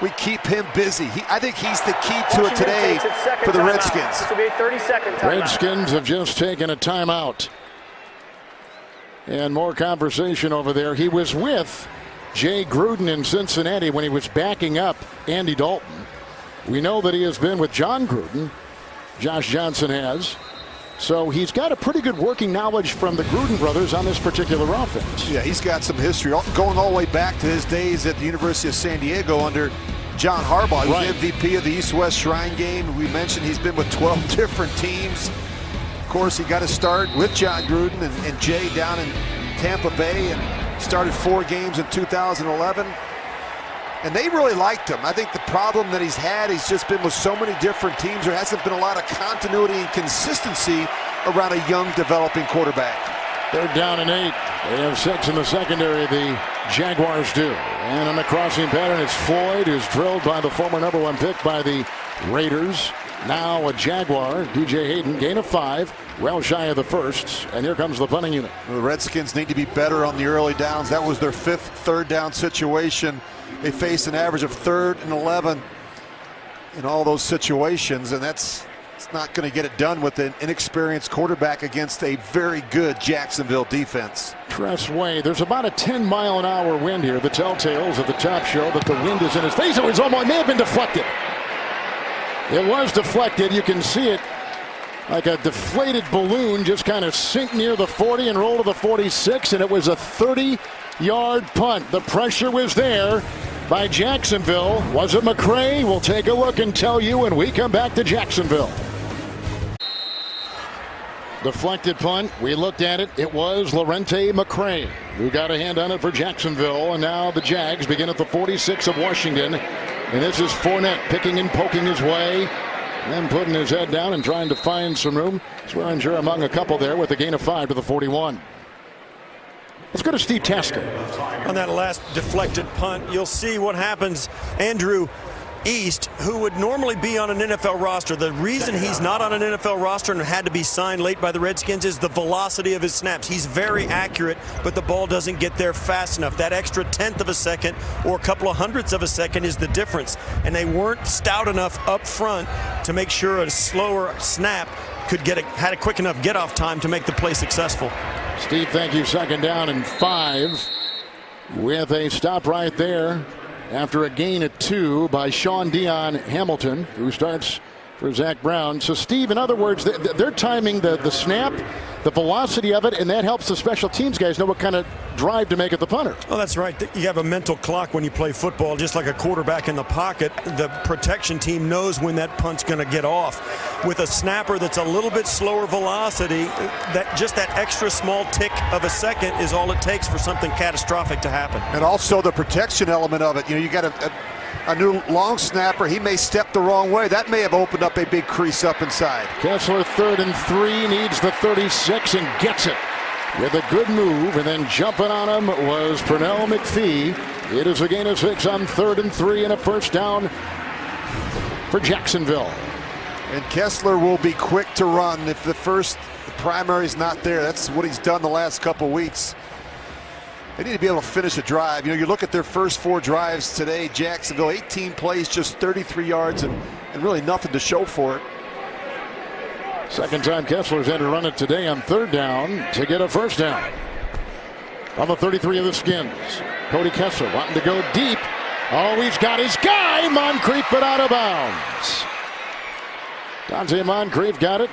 we keep him busy. I think he's the key to it today for the Redskins. This will be a 30-second timeout. Redskins have just taken a timeout. And more conversation over there. He was with Jay Gruden in Cincinnati when he was backing up Andy Dalton. We know that he has been with John Gruden. Josh Johnson has. So he's got a pretty good working knowledge from the Gruden brothers on this particular offense. Yeah, he's got some history going all the way back to his days at the University of San Diego under John Harbaugh. He was MVP of the East-West Shrine Game. We mentioned he's been with 12 different teams. Of course, he got to start with John Gruden and Jay down in Tampa Bay, and started 4 games in 2011. And they really liked him. I think the problem that he's had, he's just been with so many different teams. There hasn't been a lot of continuity and consistency around a young, developing quarterback. They're down and 8. They have 6 in the secondary, the Jaguars do. And on the crossing pattern, it's Floyd, who's drilled by the former number 1 pick by the Raiders. Now a Jaguar, DJ Hayden, gain of 5, well shy of the first. And here comes the punting unit. The Redskins need to be better on the early downs. That was their 5th third down situation. They faced an average of 3rd and 11 in all those situations, and it's not going to get it done with an inexperienced quarterback against a very good Jacksonville defense. Tress Way, there's about a 10-mile-an-hour wind here. The telltales at the top show that the wind is in his face. It was almost, may have been deflected. It was deflected. You can see it like a deflated balloon just kind of sink near the 40 and roll to the 46, and it was a 30-yard punt. The pressure was there by Jacksonville. Was it McCray? We'll take a look and tell you when we come back to Jacksonville. Deflected punt. We looked at it. It was Lorente McCray who got a hand on it for Jacksonville. And now the Jags begin at the 46 of Washington. And this is Fournette picking and poking his way. And then putting his head down and trying to find some room. Swearinger among a couple there with a gain of 5 to the 41. Let's go to Steve Tasker. On that last deflected punt, you'll see what happens. Andrew, East, who would normally be on an NFL roster. The reason he's not on an NFL roster and had to be signed late by the Redskins is the velocity of his snaps. He's very accurate, but the ball doesn't get there fast enough. That extra tenth of a second or a couple of hundredths of a second is the difference. And they weren't stout enough up front to make sure a slower snap had a quick enough get-off time to make the play successful. Steve, thank you. 2nd down and 5 with a stop right there after a gain of 2 by Sean Dion Hamilton, who starts for Zach Brown. So, Steve, in other words, they're timing the snap, the velocity of it, and that helps the special teams guys know what kind of drive to make at the punter. Oh, that's right. You have a mental clock when you play football, just like a quarterback in the pocket. The protection team knows when that punt's going to get off. With a snapper that's a little bit slower velocity, that extra small tick of a second is all it takes for something catastrophic to happen. And also the protection element of it. You know, you got a new long snapper. He may step the wrong way. That may have opened up a big crease up inside. Kessler 3rd and 3, needs the 36 and gets it with a good move, and then jumping on him was Pernell McPhee. It is a gain of 6 on 3rd and 3 and a first down for Jacksonville. And Kessler will be quick to run if the primary is not there. That's what he's done the last couple weeks. They need to be able to finish a drive. You know, you look at their first 4 drives today, Jacksonville, 18 plays, just 33 yards, and really nothing to show for it. Second time Kessler's had to run it today on 3rd down to get a first down. On the 33 of the Skins, Cody Kessler wanting to go deep. Oh, he's got his guy, Moncrief, but out of bounds. Dante Moncrief got it,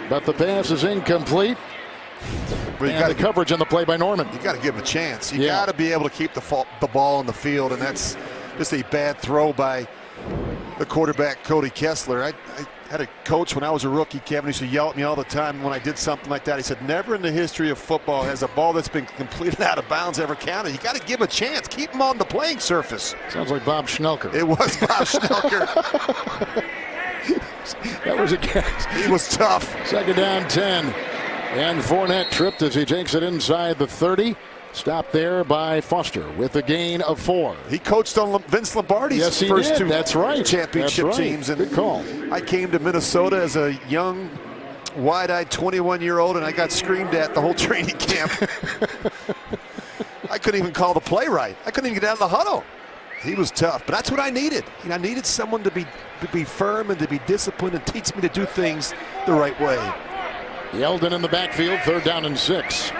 but the pass is incomplete. But and the coverage on the play by Norman. You got to give him a chance. You got to be able to keep the ball on the field, and that's just a bad throw by the quarterback, Cody Kessler. I had a coach when I was a rookie, Kevin, who used to yell at me all the time when I did something like that. He said, never in the history of football has a ball that's been completed out of bounds ever counted. You got to give him a chance. Keep him on the playing surface. Sounds like Bob Schnelker. It was Bob Schnelker. That was a catch. He was tough. 2nd down 10. And Fournette tripped as he takes it inside the 30. Stopped there by Foster with a gain of 4. He coached on Vince Lombardi's first 2 championship teams. And good call. I came to Minnesota as a young, wide-eyed 21-year-old, and I got screamed at the whole training camp. I couldn't even call the play right. I couldn't even get out of the huddle. He was tough, but that's what I needed. And I needed someone to be firm and to be disciplined and teach me to do things the right way. Yeldon in the backfield, 3rd down and 6.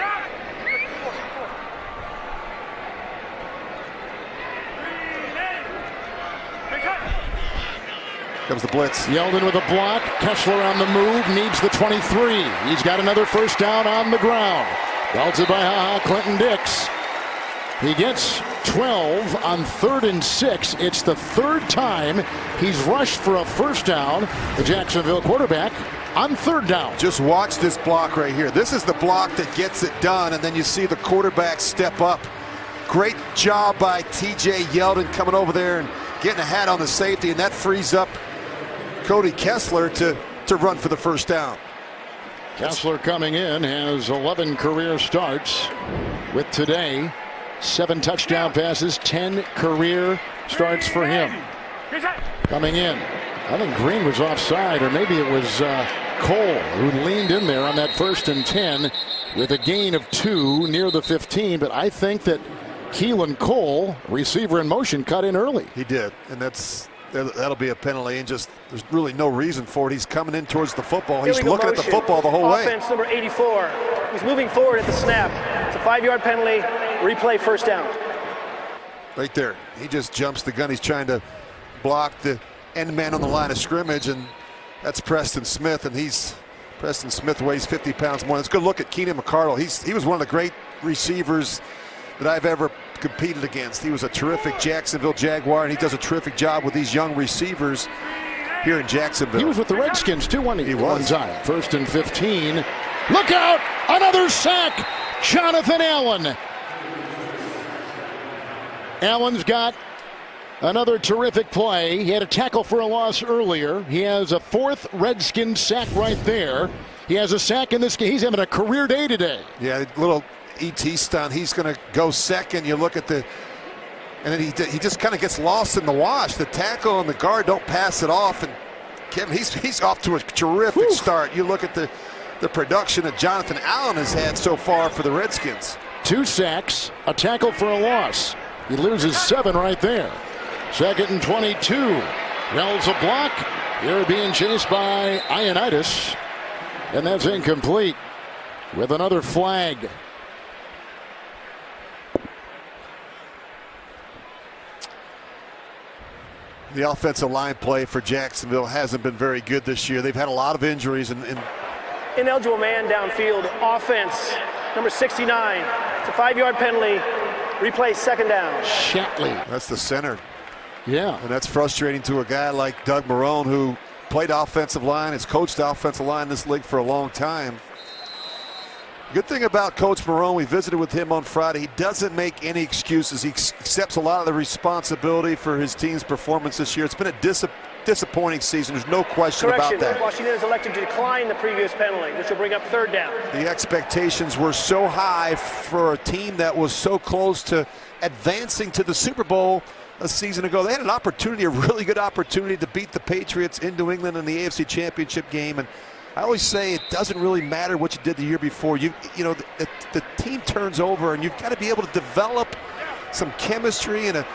Comes the blitz. Yeldon with a block. Kessler on the move, needs the 23. He's got another first down on the ground. Belted by Clinton Dix. He gets 12 on 3rd and 6. It's the 3rd time he's rushed for a first down, the Jacksonville quarterback, on 3rd down. Just watch this block right here. This is the block that gets it done, and then you see the quarterback step up. Great job by TJ Yeldon coming over there and getting a hat on the safety, and that frees up Cody Kessler to run for the first down. Kessler coming in has 11 career starts with today. 7 touchdown passes, 10 career starts for him. Coming in, I think Green was offside, or maybe it was Cole who leaned in there on that 1st and 10 with a gain of 2 near the 15. But I think that Keelan Cole, receiver in motion, cut in early. He did, and that'll be a penalty, and just there's really no reason for it. He's coming in towards the football. He's looking at the football the whole way. Offense number 84. He's moving forward at the snap. It's a 5-yard penalty. Replay, first down. Right there. He just jumps the gun. He's trying to block the end man on the line of scrimmage, and that's Preston Smith, and Preston Smith weighs 50 pounds more. Let's go look at Keenan McCardle. He was one of the great receivers that I've ever competed against. He was a terrific Jacksonville Jaguar, and he does a terrific job with these young receivers here in Jacksonville. He was with the Redskins too one time. 1st and 15. Look out! Another sack! Jonathan Allen. Allen's got another terrific play. He had a tackle for a loss earlier. He has a 4th Redskins sack right there. He has a sack in this game. He's having a career day today. Yeah, little ET stunt. He's going to go second. You look at the And then he just kind of gets lost in the wash. The tackle and the guard don't pass it off. And Kevin, he's off to a terrific start. You look at the production that Jonathan Allen has had so far for the Redskins. 2 sacks, a tackle for a loss. He loses 7 right there. 2nd and 22. Rells a block. Here being chased by Ioannidis. And that's incomplete with another flag. The offensive line play for Jacksonville hasn't been very good this year. They've had a lot of injuries. Ineligible man downfield. Offense, number 69. It's a 5-yard penalty. Replay 2nd down. Shatley. That's the center. Yeah. And that's frustrating to a guy like Doug Marrone, who played offensive line, has coached offensive line in this league for a long time. Good thing about Coach Marrone, we visited with him on Friday. He doesn't make any excuses. He accepts a lot of the responsibility for his team's performance this year. It's been a disappointing season. There's no question about that. Washington has elected to decline the previous penalty, which will bring up 3rd down. The expectations were so high for a team that was so close to advancing to the Super Bowl a season ago. They had an opportunity, a really good opportunity, to beat the Patriots in New England in the AFC Championship game. And I always say it doesn't really matter what you did the year before. You know, the team turns over, and you've got to be able to develop some chemistry and a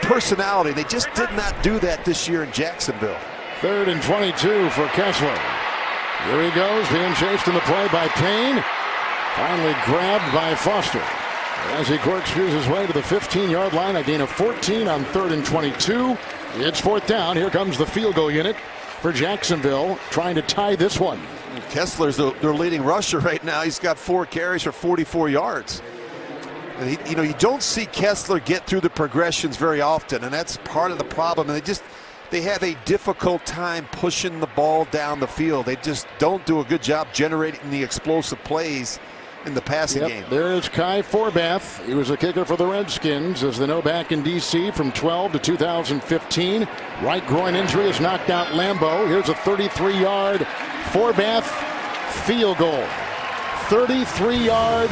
personality. They just did not do that this year in Jacksonville. 3rd and 22 for Kessler. Here he goes, being chased in the play by Payne. Finally grabbed by Foster. As he corkscrews his way to the 15-yard line, a gain of 14 on 3rd and 22. It's 4th down. Here comes the field goal unit for Jacksonville, trying to tie this one. Kessler's their leading rusher right now. He's got 4 carries for 44 yards. And you don't see Kessler get through the progressions very often, and that's part of the problem. And they have a difficult time pushing the ball down the field. They just don't do a good job generating the explosive plays in the passing game. There's Kai Forbath. He was a kicker for the Redskins, as they know, back in D.C. from 12 to 2015. Right groin injury has knocked out Lambeau. Here's a 33-yard Forbath field goal. 33-yard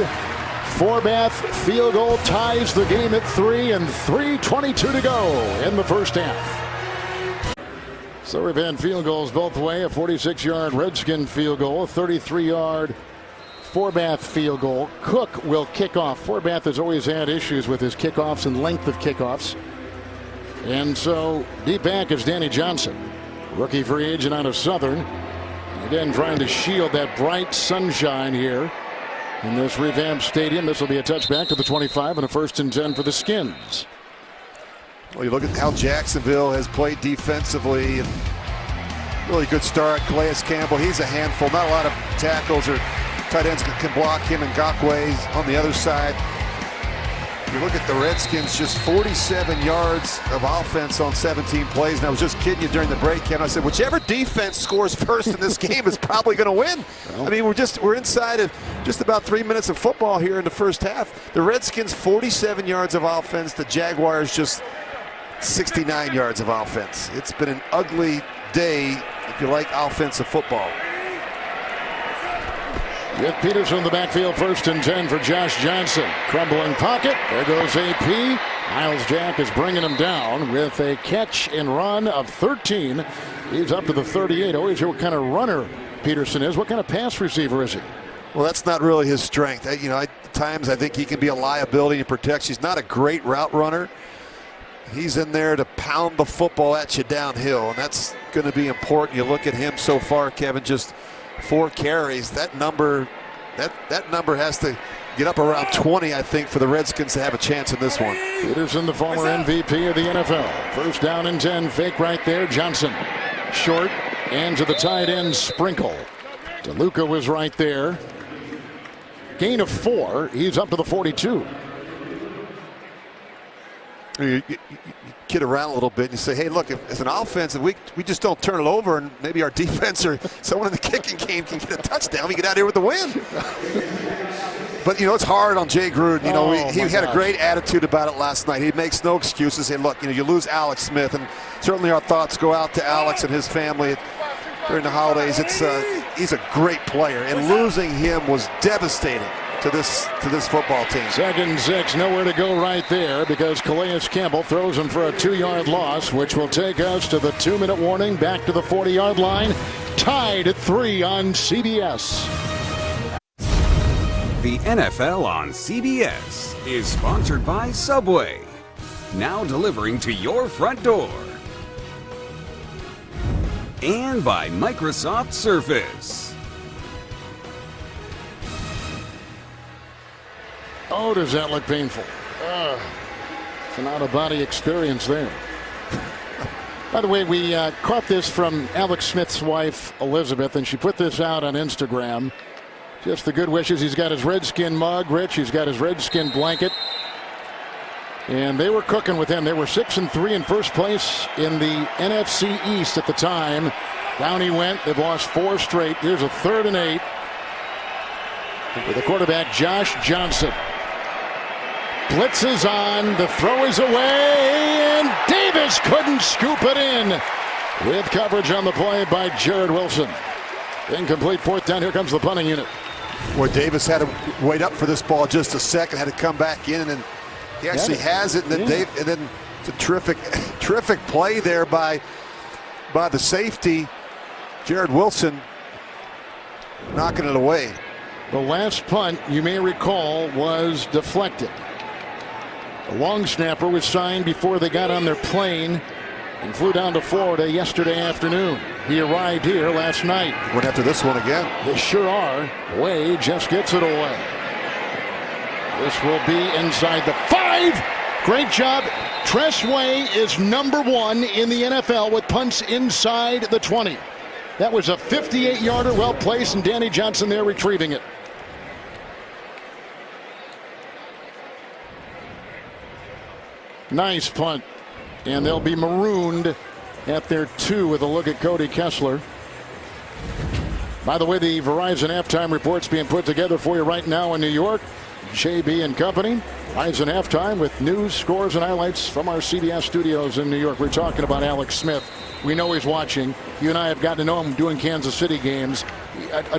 Forbath field goal ties the game at 3, and 3:22 to go in the first half. So we've had field goals both ways. A 46-yard Redskin field goal, a 33-yard Forbath field goal. Cook will kick off. Forbath has always had issues with his kickoffs and length of kickoffs. And so deep back is Danny Johnson, rookie free agent out of Southern. Again, trying to shield that bright sunshine here in this revamped stadium. This will be a touchback to the 25 and a 1st and 10 for the Skins. Well, you look at how Jacksonville has played defensively. And really good start. Calais Campbell, he's a handful. Not a lot of tackles or tight ends can block him, and Ngakwe's on the other side. You look at the Redskins, just 47 yards of offense on 17 plays. And I was just kidding you during the break, Ken. I said, whichever defense scores first in this game is probably going to win. I mean, we're inside of just about 3 minutes of football here in the first half. The Redskins, 47 yards of offense. The Jaguars, just 69 yards of offense. It's been an ugly day if you like offensive football. With Peterson in the backfield, 1st and 10 for Josh Johnson. Crumbling pocket. There goes AP. Miles Jack is bringing him down with a catch and run of 13. He's up to the 38. Always hear what kind of runner Peterson is. What kind of pass receiver is he? Well, that's not really his strength. At times I think he can be a liability in protection. He's not a great route runner. He's in there to pound the football at you downhill, and that's going to be important. You look at him so far, Kevin, just 4 carries. That number has to get up around 20, I think, for the Redskins to have a chance in this one. Peterson, the former MVP of the NFL. 1st down and 10. Fake right there. Johnson short and to the tight end, Sprinkle. DeLuca was right there. Gain of 4. He's up to the 42. You kid around a little bit and you say, hey, look, if it's an offense and we just don't turn it over, and maybe our defense or someone in the kicking game can get a touchdown, we get out of here with the win. But, it's hard on Jay Gruden. He had a great attitude about it last night. He makes no excuses. Hey, look, you lose Alex Smith, and certainly our thoughts go out to Alex and his family during the holidays. He's a great player, and losing him was devastating to this football team. 2nd and 6, nowhere to go right there because Calais Campbell throws him for a 2-yard loss, which will take us to the 2-minute warning back to the 40-yard line. Tied at 3 on CBS. The NFL on CBS is sponsored by Subway, now delivering to your front door. And by Microsoft Surface. Oh, does that look painful? It's an out-of-body experience there. By the way, we caught this from Alex Smith's wife, Elizabeth, and she put this out on Instagram. Just the good wishes. He's got his Redskin mug, Rich. He's got his Redskin blanket. And they were cooking with him. They were 6-3 in first place in the NFC East at the time. Down he went. They've lost 4 straight. Here's a 3rd and 8. With the quarterback, Josh Johnson. Blitzes on. The throw is away. And Davis couldn't scoop it in. With coverage on the play by Jared Wilson. Incomplete 4th down. Here comes the punting unit. Where Davis had to wait up for this ball just a second. Had to come back in. And he actually has it. And then it's a terrific play there by the safety. Jared Wilson knocking it away. The last punt, you may recall, was deflected. The long snapper was signed before they got on their plane and flew down to Florida yesterday afternoon. He arrived here last night. Went after this one again. They sure are. Way just gets it away. This will be inside the 5. Great job. Tress Way is #1 in the NFL with punts inside the 20. That was a 58-yarder, well placed, and Danny Johnson there retrieving it. Nice punt. And they'll be marooned at their 2 with a look at Cody Kessler. By the way, the Verizon halftime report's being put together for you right now in New York. JB and company. Verizon halftime with news, scores, and highlights from our CBS studios in New York. We're talking about Alex Smith. We know he's watching. You and I have gotten to know him doing Kansas City games.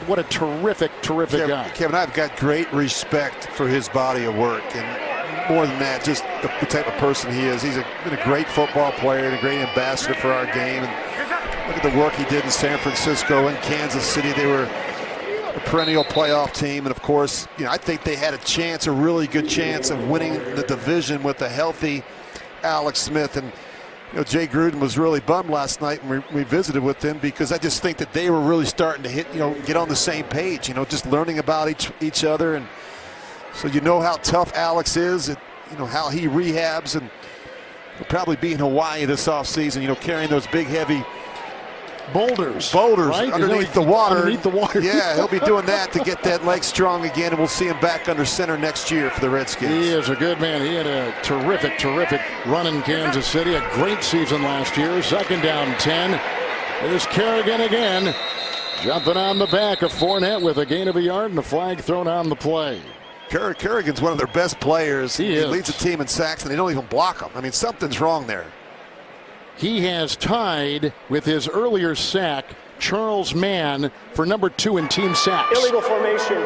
What a terrific guy. Kevin, I've got great respect for his body of work. And more than that, just the type of person he is. He's been a great football player and a great ambassador for our game. And look at the work he did in San Francisco and Kansas City. They were a perennial playoff team. And, of course, I think they had a really good chance of winning the division with a healthy Alex Smith. And Jay Gruden was really bummed last night when we visited with him because I just think that they were really starting to get on the same page, just learning about each other. And so how tough Alex is, and how he rehabs, and he'll probably be in Hawaii this offseason, carrying those big, heavy boulders right? underneath the water. Yeah, he'll be doing that to get that leg strong again, and we'll see him back under center next year for the Redskins. He is a good man. He had a terrific run in Kansas City. A great season last year. 2nd down 10. There's Kerrigan again. Jumping on the back of Fournette with a gain of a yard and a flag thrown on the play. Kerrigan's one of their best players. He leads the team in sacks, and they don't even block him. I mean, something's wrong there. He has tied with his earlier sack Charles Mann for #2 in team sacks. Illegal formation.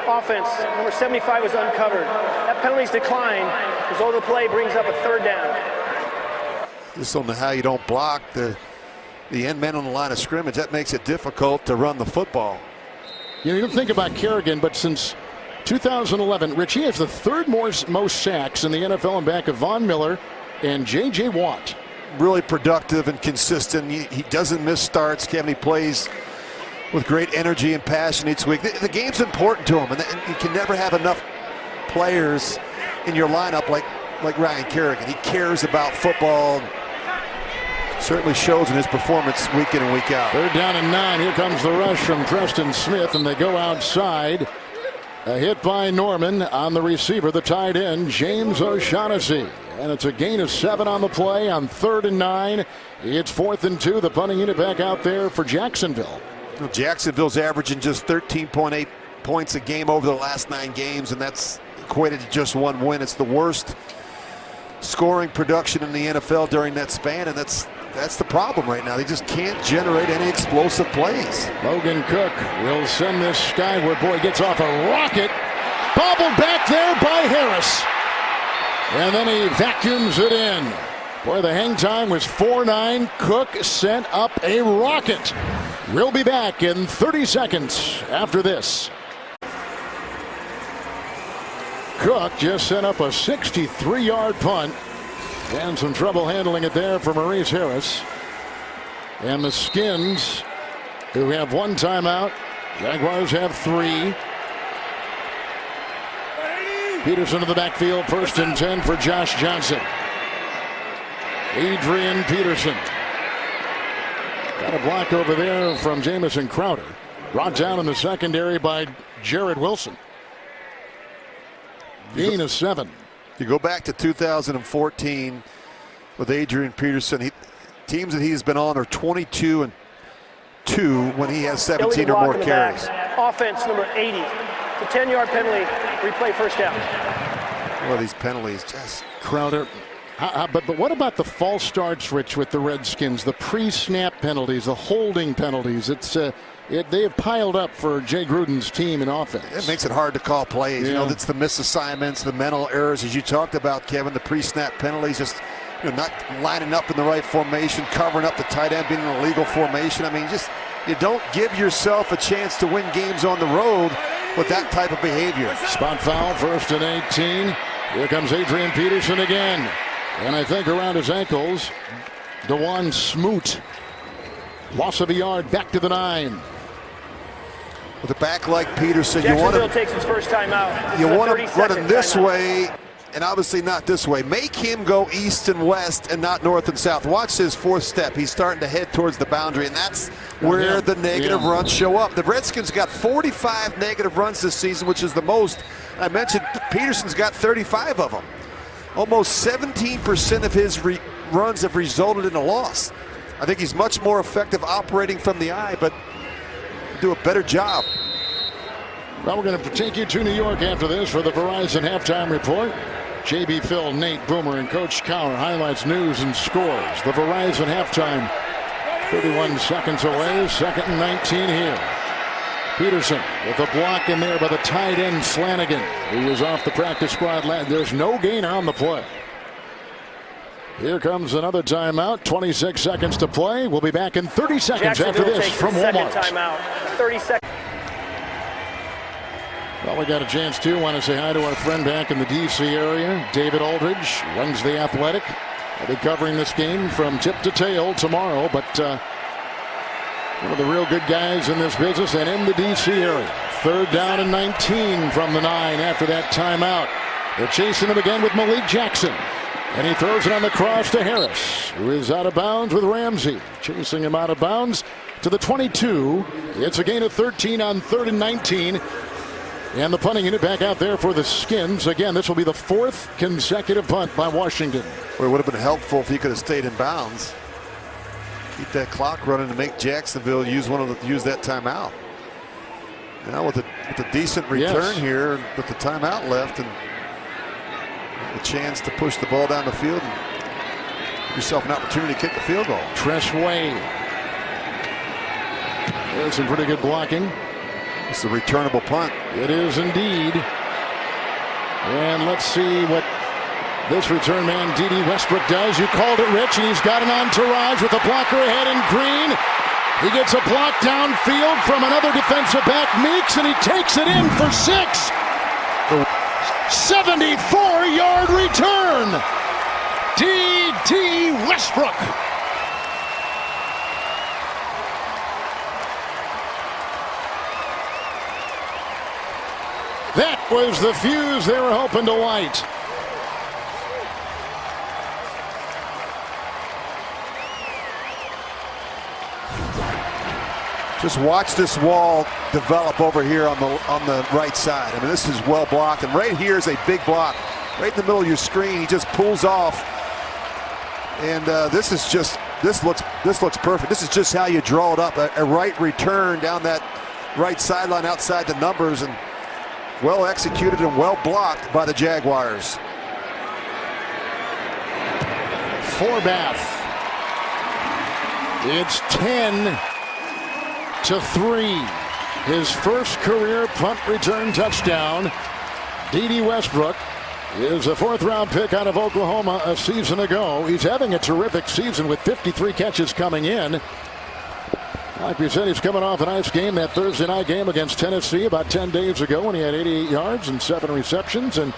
Offense. Number 75 was uncovered. That penalty's declined as over the play brings up a 3rd down. Just don't know how you don't block the end man on the line of scrimmage. That makes it difficult to run the football. You don't think about Kerrigan, but since 2011, Rich, he has the 3rd most sacks in the NFL and back of Von Miller and J.J. Watt. Really productive and consistent. He doesn't miss starts. Kevin, he plays with great energy and passion each week. The game's important to him, and you can never have enough players in your lineup like Ryan Kerrigan. He cares about football. Certainly shows in his performance week in and week out. 3rd down and 9. Here comes the rush from Preston Smith, and they go outside. A hit by Norman on the receiver, the tight end, James O'Shaughnessy. And it's a gain of 7 on the play on 3rd and 9. It's 4th and 2. The punting unit back out there for Jacksonville. Well, Jacksonville's averaging just 13.8 points a game over the last 9 games, and that's equated to just 1 win. It's the worst scoring production in the NFL during that span, and that's the problem right now. They just can't generate any explosive plays. Logan Cook will send this skyward. Boy, gets off a rocket. bobbled back there by Harris. And then he vacuums it in. Boy, the hang time was 4-9. Cook sent up a rocket. We'll be back in 30 seconds after this. Cook just sent up a 63-yard punt. And some trouble handling it there for Maurice Harris. And the Skins, who have 1 timeout. Jaguars have 3. Peterson to the backfield, 1st and 10 for Josh Johnson. Adrian Peterson. Got a block over there from Jamison Crowder. Brought down in the secondary by Jared Wilson. Gain of 7. You go back to 2014 with Adrian Peterson. Teams that he's been on are 22-2 when he has 17 or more carries. Offense number 80. The 10-yard penalty. Replay first down. Well, these penalties just. Crowder. But what about the false starts, Rich, with the Redskins? The pre-snap penalties, the holding penalties. They have piled up for Jay Gruden's team in offense. It makes it hard to call plays. Yeah. You know, it's the misassignments, the mental errors, as you talked about, Kevin. The pre-snap penalties, just not lining up in the right formation, covering up the tight end, being in a illegal formation. I mean, you don't give yourself a chance to win games on the road with that type of behavior. Spot foul, 1st and 18. Here comes Adrian Peterson again. And I think around his ankles, DeJuan Smoot. Loss of a yard, back to the 9. With a back like Peterson, Jacksonville takes its first time out. You want to run him this way, and obviously not this way. Make him go east and west and not north and south. Watch his 4th step. He's starting to head towards the boundary, and that's where the negative runs show up. The Redskins got 45 negative runs this season, which is the most. I mentioned Peterson's got 35 of them. Almost 17% of his runs have resulted in a loss. I think he's much more effective operating from the eye, but do a better job. Well, we're going to take you to New York after this for the Verizon Halftime Report. JB, Phil, Nate, Boomer, and Coach Cowher highlights, news, and scores. The Verizon Halftime, 31 seconds away, 2nd and 19 here. Peterson with a block in there by the tight end Flanagan, who was off the practice squad. There's no gain on the play. Here comes another timeout. 26 seconds to play. We'll be back in 30 seconds after this from Walmart. Timeout. 30 seconds. Well, we got a chance to want to say hi to our friend back in the D.C. area, David Aldridge, runs The Athletic. I'll be covering this game from tip to tail tomorrow, but one of the real good guys in this business and in the D.C. area. 3rd down and 19 from the 9 after that timeout. They're chasing him again with Malik Jackson. And he throws it on the cross to Harris, who is out of bounds with Ramsey. Chasing him out of bounds to the 22. It's a gain of 13 on 3rd and 19. And the punting unit back out there for the Skins. Again, this will be the 4th consecutive punt by Washington. Well, it would have been helpful if he could have stayed in bounds. Keep that clock running to make Jacksonville use that timeout. Now with a decent return here, with the timeout left and the chance to push the ball down the field and give yourself an opportunity to kick a field goal. Tress Way. There's some pretty good blocking. It's a returnable punt. It is indeed. And let's see what this return man, D.D. Westbrook, does. You called it, Rich, and he's got an entourage with a blocker ahead in green. He gets a block downfield from another defensive back, Meeks, and he takes it in for 6. 74-yard return. D.D. Westbrook. That was the fuse they were hoping to light. Just watch this wall develop over here on the right side. I mean, this is well blocked, and right here is a big block. Right in the middle of your screen, he just pulls off. And this looks perfect. This is just how you draw it up. A right return down that right sideline outside the numbers, and well executed and well blocked by the Jaguars. Forbath. It's 10-3. His first career punt return touchdown. D.D. Westbrook is a 4th-round pick out of Oklahoma a season ago. He's having a terrific season with 53 catches coming in. Like we said, he's coming off a nice game, that Thursday night game against Tennessee about 10 days ago when he had 88 yards and 7 receptions. And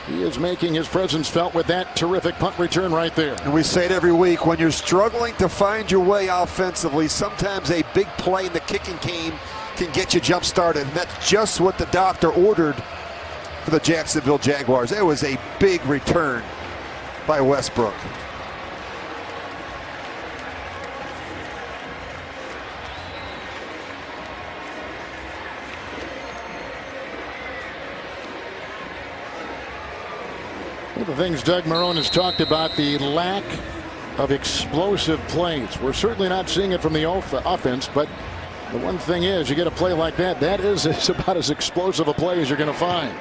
he is making his presence felt with that terrific punt return right there. And we say it every week, when you're struggling to find your way offensively, sometimes a big play in the kicking game can get you jump-started. And that's just what the doctor ordered for the Jacksonville Jaguars. It was a big return by Westbrook. One of the things Doug Marrone has talked about, the lack of explosive plays. We're certainly not seeing it from the offense, but the one thing is, you get a play like that, that is about as explosive a play as you're going to find.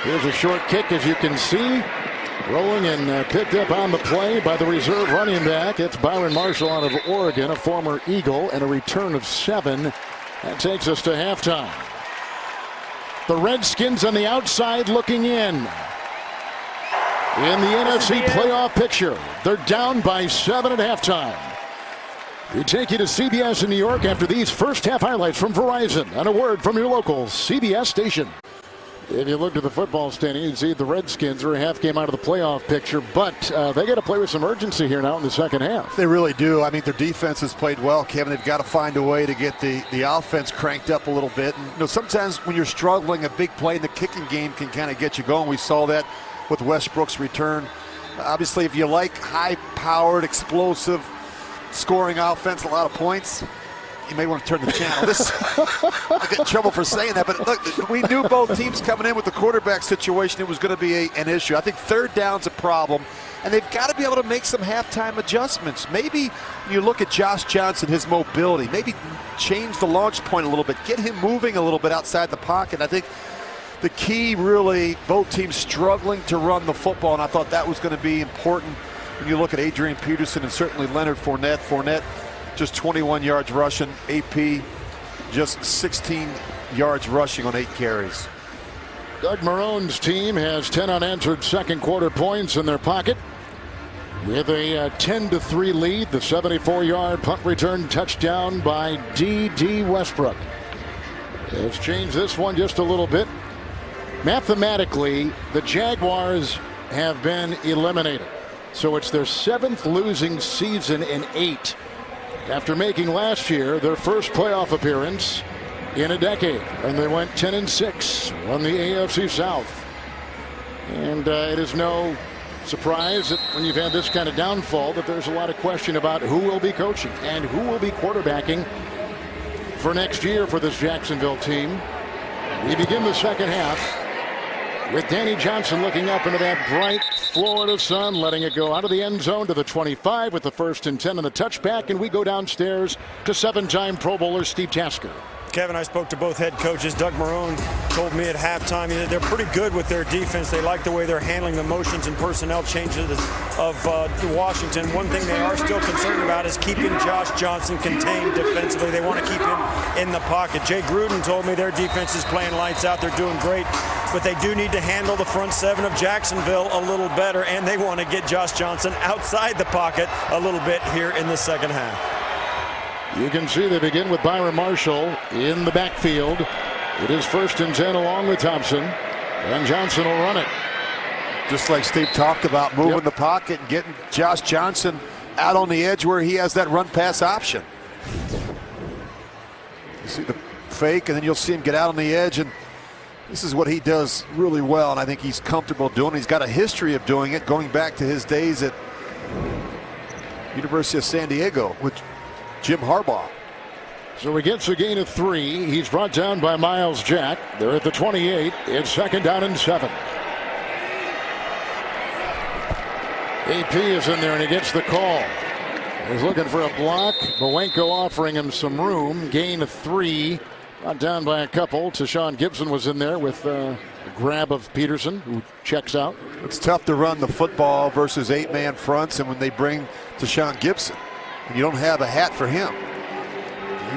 Here's a short kick, as you can see, rolling and picked up on the play by the reserve running back. It's Byron Marshall out of Oregon, a former Eagle, and a return of 7. That takes us to halftime. The Redskins on the outside looking in. In the NFC playoff picture, they're down by 7 at halftime. We take you to CBS in New York after these first half highlights from Verizon and a word from your local CBS station. If you look at the football standing, you can see the Redskins are a half game out of the playoff picture, but they got to play with some urgency here now in the second half. They really do. I mean, their defense has played well, Kevin. They've got to find a way to get the offense cranked up a little bit. And, sometimes when you're struggling, a big play in the kicking game can kind of get you going. We saw that with Westbrook's return. Obviously, if you like high-powered, explosive, scoring offense, a lot of points, you may want to turn the channel. I get in trouble for saying that, but look, we knew both teams coming in with the quarterback situation, it was going to be an issue. I think third down's a problem, and they've got to be able to make some halftime adjustments. Maybe when you look at Josh Johnson, his mobility, maybe change the launch point a little bit, get him moving a little bit outside the pocket. I think the key, really, both teams struggling to run the football, and I thought that was going to be important when you look at Adrian Peterson and certainly Leonard Fournette. Fournette just 21 yards rushing. AP just 16 yards rushing on 8 carries. Doug Marrone's team has 10 unanswered second quarter points in their pocket with a 10-3 lead. The 74-yard punt return touchdown by D.D. Westbrook has changed this one just a little bit. Mathematically, the Jaguars have been eliminated. So it's their 7th losing season in 8. After making last year their first playoff appearance in a decade. And they went 10-6, won the AFC South. And it is no surprise that when you've had this kind of downfall that there's a lot of question about who will be coaching and who will be quarterbacking for next year for this Jacksonville team. We begin the second half with Danny Johnson looking up into that bright Florida sun, letting it go out of the end zone to the 25 with the 1st and 10 and the touchback, and we go downstairs to 7-time Pro Bowler Steve Tasker. Kevin, I spoke to both head coaches. Doug Marrone told me at halftime they're pretty good with their defense. They like the way they're handling the motions and personnel changes of Washington. One thing they are still concerned about is keeping Josh Johnson contained defensively. They want to keep him in the pocket. Jay Gruden told me their defense is playing lights out. They're doing great, but they do need to handle the front 7 of Jacksonville a little better, and they want to get Josh Johnson outside the pocket a little bit here in the second half. You can see they begin with Byron Marshall in the backfield. It is 1st and 10 along with Thompson, and Johnson will run it. Just like Steve talked about, moving the pocket and getting Josh Johnson out on the edge where he has that run-pass option. You see the fake, and then you'll see him get out on the edge, and this is what he does really well, and I think he's comfortable doing it. He's got a history of doing it, going back to his days at University of San Diego with Jim Harbaugh. So he gets a gain of 3. He's brought down by Miles Jack. They're at the 28. It's 2nd down and 7. AP is in there and he gets the call. He's looking for a block. Bowenko offering him some room. Gain of 3. Brought down by a couple. Tashawn Gibson was in there with a grab of Peterson, who checks out. It's tough to run the football versus 8-man fronts, and when they bring Tashawn Gibson, and you don't have a hat for him.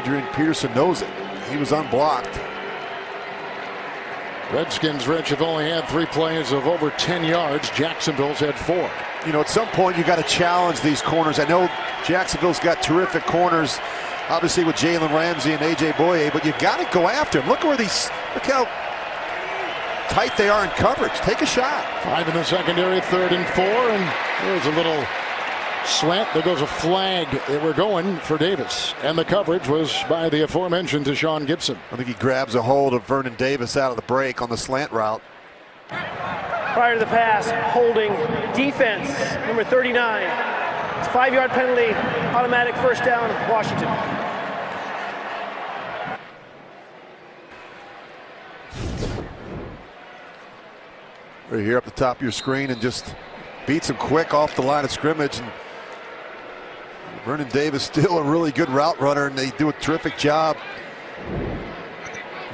Adrian Peterson knows it. He was unblocked. Redskins, Rich, have only had 3 plays of over 10 yards. Jacksonville's had 4. You know, at some point you got to challenge these corners. I know Jacksonville's got terrific corners, obviously with Jalen Ramsey and A.J. Boye, but you got to go after them. Look how tight they are in coverage. Take a shot. 5 in the secondary, 3rd and 4, and there's a little slant. There goes a flag. They were going for Davis, and the coverage was by the aforementioned Deshaun Gibson. I think he grabs a hold of Vernon Davis out of the break on the slant route. Prior to the pass, holding defense, number 39. It's a 5-yard penalty, automatic first down, Washington. Right here up the top of your screen, and just beats him quick off the line of scrimmage. And Vernon Davis still a really good route runner, and they do a terrific job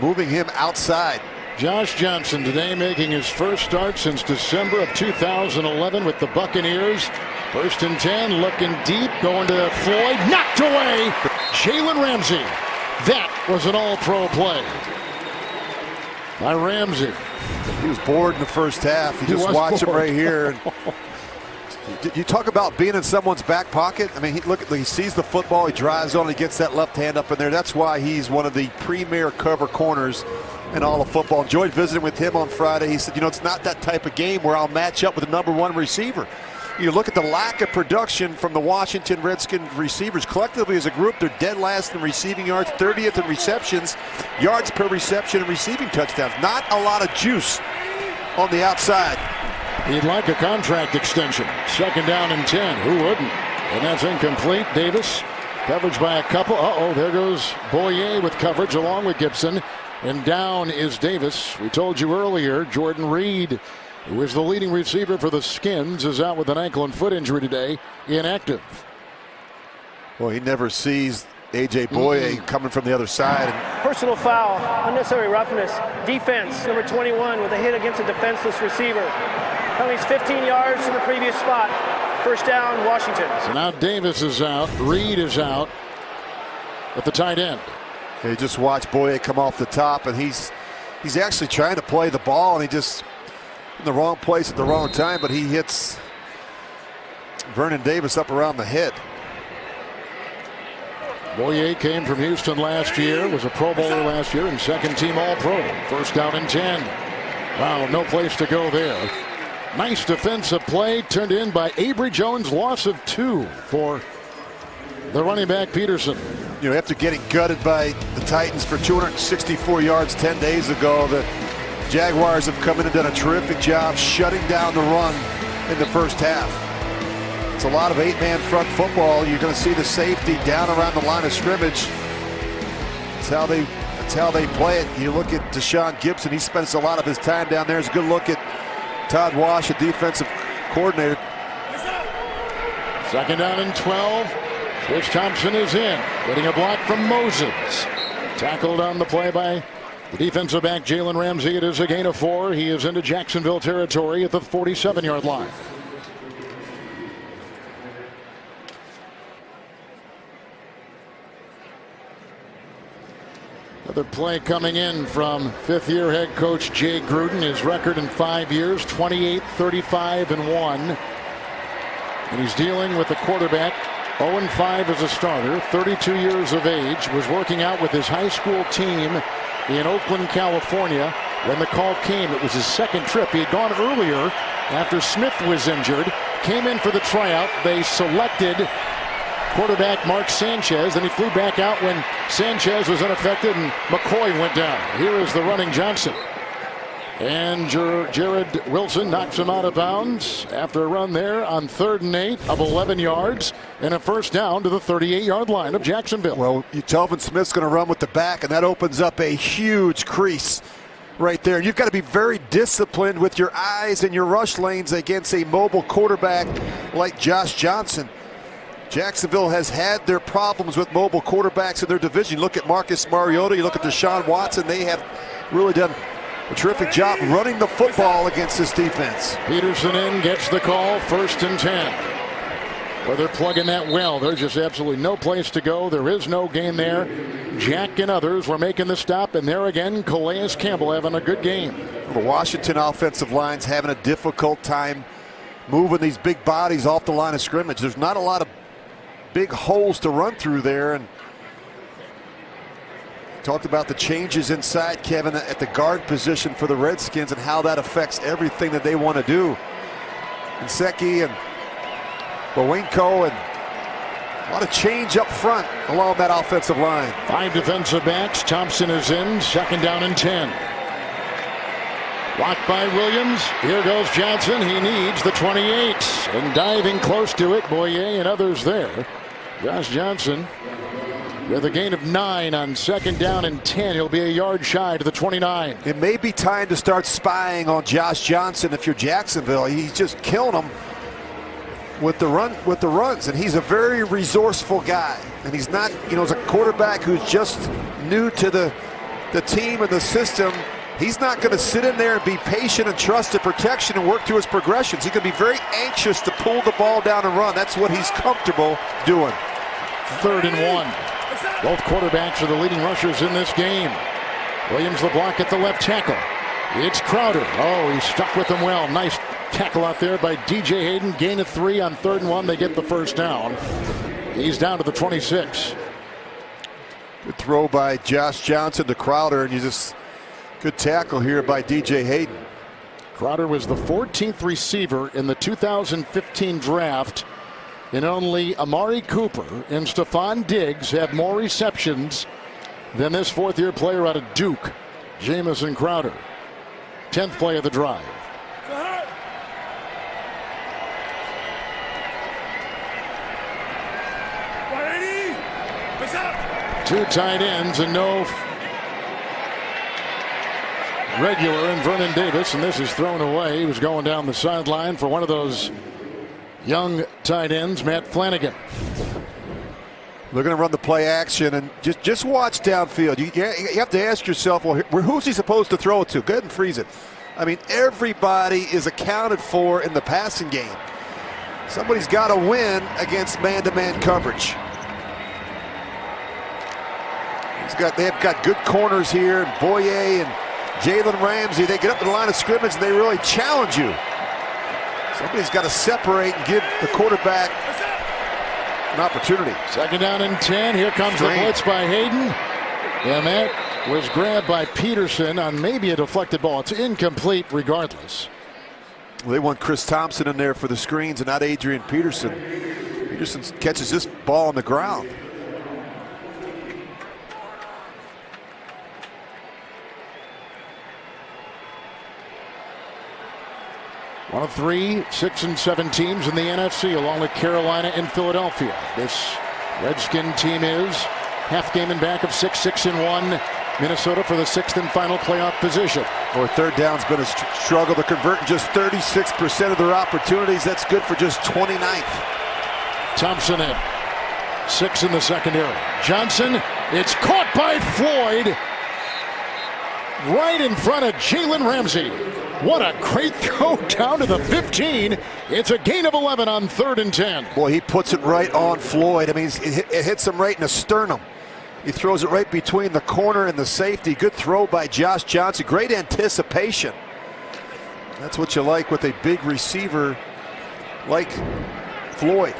moving him outside. Josh Johnson today making his first start since December of 2011 with the Buccaneers. 1st and 10, looking deep, going to Floyd, knocked away. Jalen Ramsey. That was an all-pro play by Ramsey. He was bored in the first half. You just watch him right here. You talk about being in someone's back pocket. I mean, he sees the football, he drives on, he gets that left hand up in there. That's why he's one of the premier cover corners in all of football. Enjoyed visiting with him on Friday. He said, you know, it's not that type of game where I'll match up with the #1 receiver. You look at the lack of production from the Washington Redskins receivers collectively as a group. They're dead last in receiving yards, 30th in receptions, yards per reception, and receiving touchdowns. Not a lot of juice on the outside. He'd like a contract extension. 2nd down and 10. Who wouldn't? And that's incomplete. Davis coverage by a couple. There goes Boye with coverage along with Gibson. And down is Davis. We told you earlier, Jordan Reed, who is the leading receiver for the Skins, is out with an ankle and foot injury today, inactive. Well, he never sees A.J. Boye coming from the other side. Personal foul, unnecessary roughness, defense, number 21 with a hit against a defenseless receiver. Penalty's 15 yards to the previous spot. First down, Washington. So now Davis is out, Reed is out at the tight end. You just watch Boye come off the top, and he's actually trying to play the ball, and he just in the wrong place at the wrong time, but he hits Vernon Davis up around the head. Boye came from Houston last year, was a Pro Bowler last year, and 2nd team All-Pro. 1st down and 10. Wow, no place to go there. Nice defensive play turned in by Avery Jones. Loss of 2 for the running back Peterson. You know, after getting gutted by the Titans for 264 yards 10 days ago, the Jaguars have come in and done a terrific job shutting down the run in the first half. It's a lot of 8-man front football. You're going to see the safety down around the line of scrimmage. That's how they play it. You look at Deshaun Gibson. He spends a lot of his time down there. It's a good look at Todd Wash, a defensive coordinator. 2nd down and 12. Chris Thompson is in, getting a block from Moses. Tackled on the play by the defensive back Jalen Ramsey. It is a gain of 4. He is into Jacksonville territory at the 47-yard line. Another play coming in from 5th-year head coach Jay Gruden. His record in 5 years, 28, 35, and 1. And he's dealing with a quarterback 0-5 as a starter, 32 years of age, was working out with his high school team in Oakland, California. When the call came, it was his 2nd trip. He had gone earlier after Smith was injured, came in for the tryout. They selected quarterback Mark Sanchez, and he flew back out when Sanchez was unaffected and McCoy went down. Here is the running Johnson. And Jared Wilson knocks him out of bounds after a run there on 3rd and 8 of 11 yards and a first down to the 38-yard line of Jacksonville. Well, Telvin Smith's going to run with the back, and that opens up a huge crease right there. You've got to be very disciplined with your eyes and your rush lanes against a mobile quarterback like Josh Johnson. Jacksonville has had their problems with mobile quarterbacks in their division. You look at Marcus Mariota, you look at Deshaun Watson, they have really done a terrific job running the football against this defense. Peterson in, gets the call, 1st and 10. Well, they're plugging that well. There's just absolutely no place to go. There is no gain there. Jack and others were making the stop, and there again, Calais Campbell having a good game. The Washington offensive line's having a difficult time moving these big bodies off the line of scrimmage. There's not a lot of big holes to run through there, and talked about the changes inside, Kevin, at the guard position for the Redskins and how that affects everything that they want to do. And Secchi and Bowenko, and a lot of change up front along that offensive line. 5 defensive backs. Thompson is in. Second down and 10. Blocked by Williams. Here goes Johnson. He needs the 28. And diving close to it, Boyer and others there. Josh Johnson with a gain of 9 on second down and 10. He'll be a yard shy to the 29. It may be time to start spying on Josh Johnson if you're Jacksonville. He's just killing them with the runs, and he's a very resourceful guy. And he's not, as a quarterback who's just new to the team and the system, he's not going to sit in there and be patient and trust the protection and work through his progressions. He's going to be very anxious to pull the ball down and run. That's what he's comfortable doing. 3rd and 1. Both quarterbacks are the leading rushers in this game. Williams the block at the left tackle. It's Crowder. Oh, he stuck with them well. Nice tackle out there by DJ Hayden. Gain of 3 on 3rd and 1. They get the first down. He's down to the 26. Good throw by Josh Johnson to Crowder, and good tackle here by DJ Hayden. Crowder was the 14th receiver in the 2015 draft, and only Amari Cooper and Stephon Diggs have more receptions than this 4th-year player out of Duke, Jamison Crowder. 10th play of the drive. Two tight ends and no regular in Vernon Davis, and this is thrown away. He was going down the sideline for one of those young tight ends, Matt Flanagan. They're going to run the play action, and just watch downfield. You have to ask yourself, well, who's he supposed to throw it to? Go ahead and freeze it. I mean, everybody is accounted for in the passing game. Somebody's got to win against man-to-man coverage. They've got good corners here, and Boyer and Jalen Ramsey. They get up to the line of scrimmage and they really challenge you. Somebody's got to separate and give the quarterback an opportunity. Second down and 10. Here comes the blitz by Hayden. And that was grabbed by Peterson on maybe a deflected ball. It's incomplete regardless. Well, they want Chris Thompson in there for the screens and not Adrian Peterson. Peterson catches this ball on the ground. One of 3 6 and 7 teams in the NFC, along with Carolina and Philadelphia. This Redskin team is half game and back of 6 6 and 1. Minnesota for the 6th and final playoff position. Or 3rd down's been a struggle to convert just 36% of their opportunities. That's good for just 29th. Thompson in. 6 in the secondary. Johnson, it's caught by Floyd. Right in front of Jalen Ramsey. What a great throw down to the 15. It's a gain of 11 on 3rd and 10. Boy, he puts it right on Floyd. I mean, it hits him right in the sternum. He throws it right between the corner and the safety. Good throw by Josh Johnson. Great anticipation. That's what you like with a big receiver like Floyd.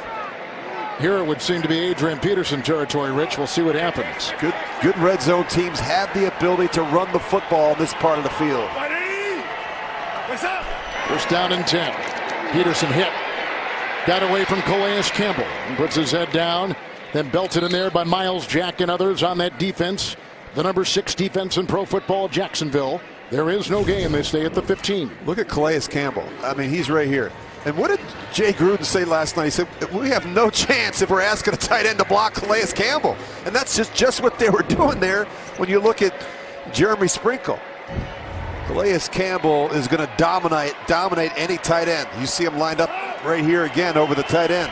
Here it would seem to be Adrian Peterson territory, Rich. We'll see what happens. Good red zone teams have the ability to run the football in this part of the field. First down and 10. Peterson hit. Got away from Calais Campbell and puts his head down. Then belted in there by Miles Jack and others on that defense. The number 6 defense in pro football, Jacksonville. There is no game this day at the 15. Look at Calais Campbell. I mean, he's right here. And what did Jay Gruden say last night? He said, we have no chance if we're asking a tight end to block Calais Campbell. And that's just what they were doing there when you look at Jeremy Sprinkle. Calais Campbell is going to dominate any tight end. You see him lined up right here again over the tight end.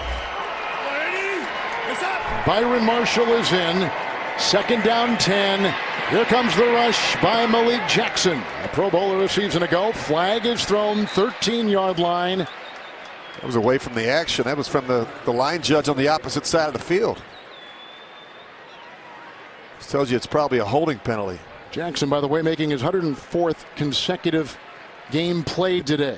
Byron Marshall is in. Second down 10. Here comes the rush by Malik Jackson. A Pro Bowler a season ago. Flag is thrown, 13-yard line. That was away from the action. That was from the line judge on the opposite side of the field. This tells you it's probably a holding penalty. Jackson, by the way, making his 104th consecutive game played today.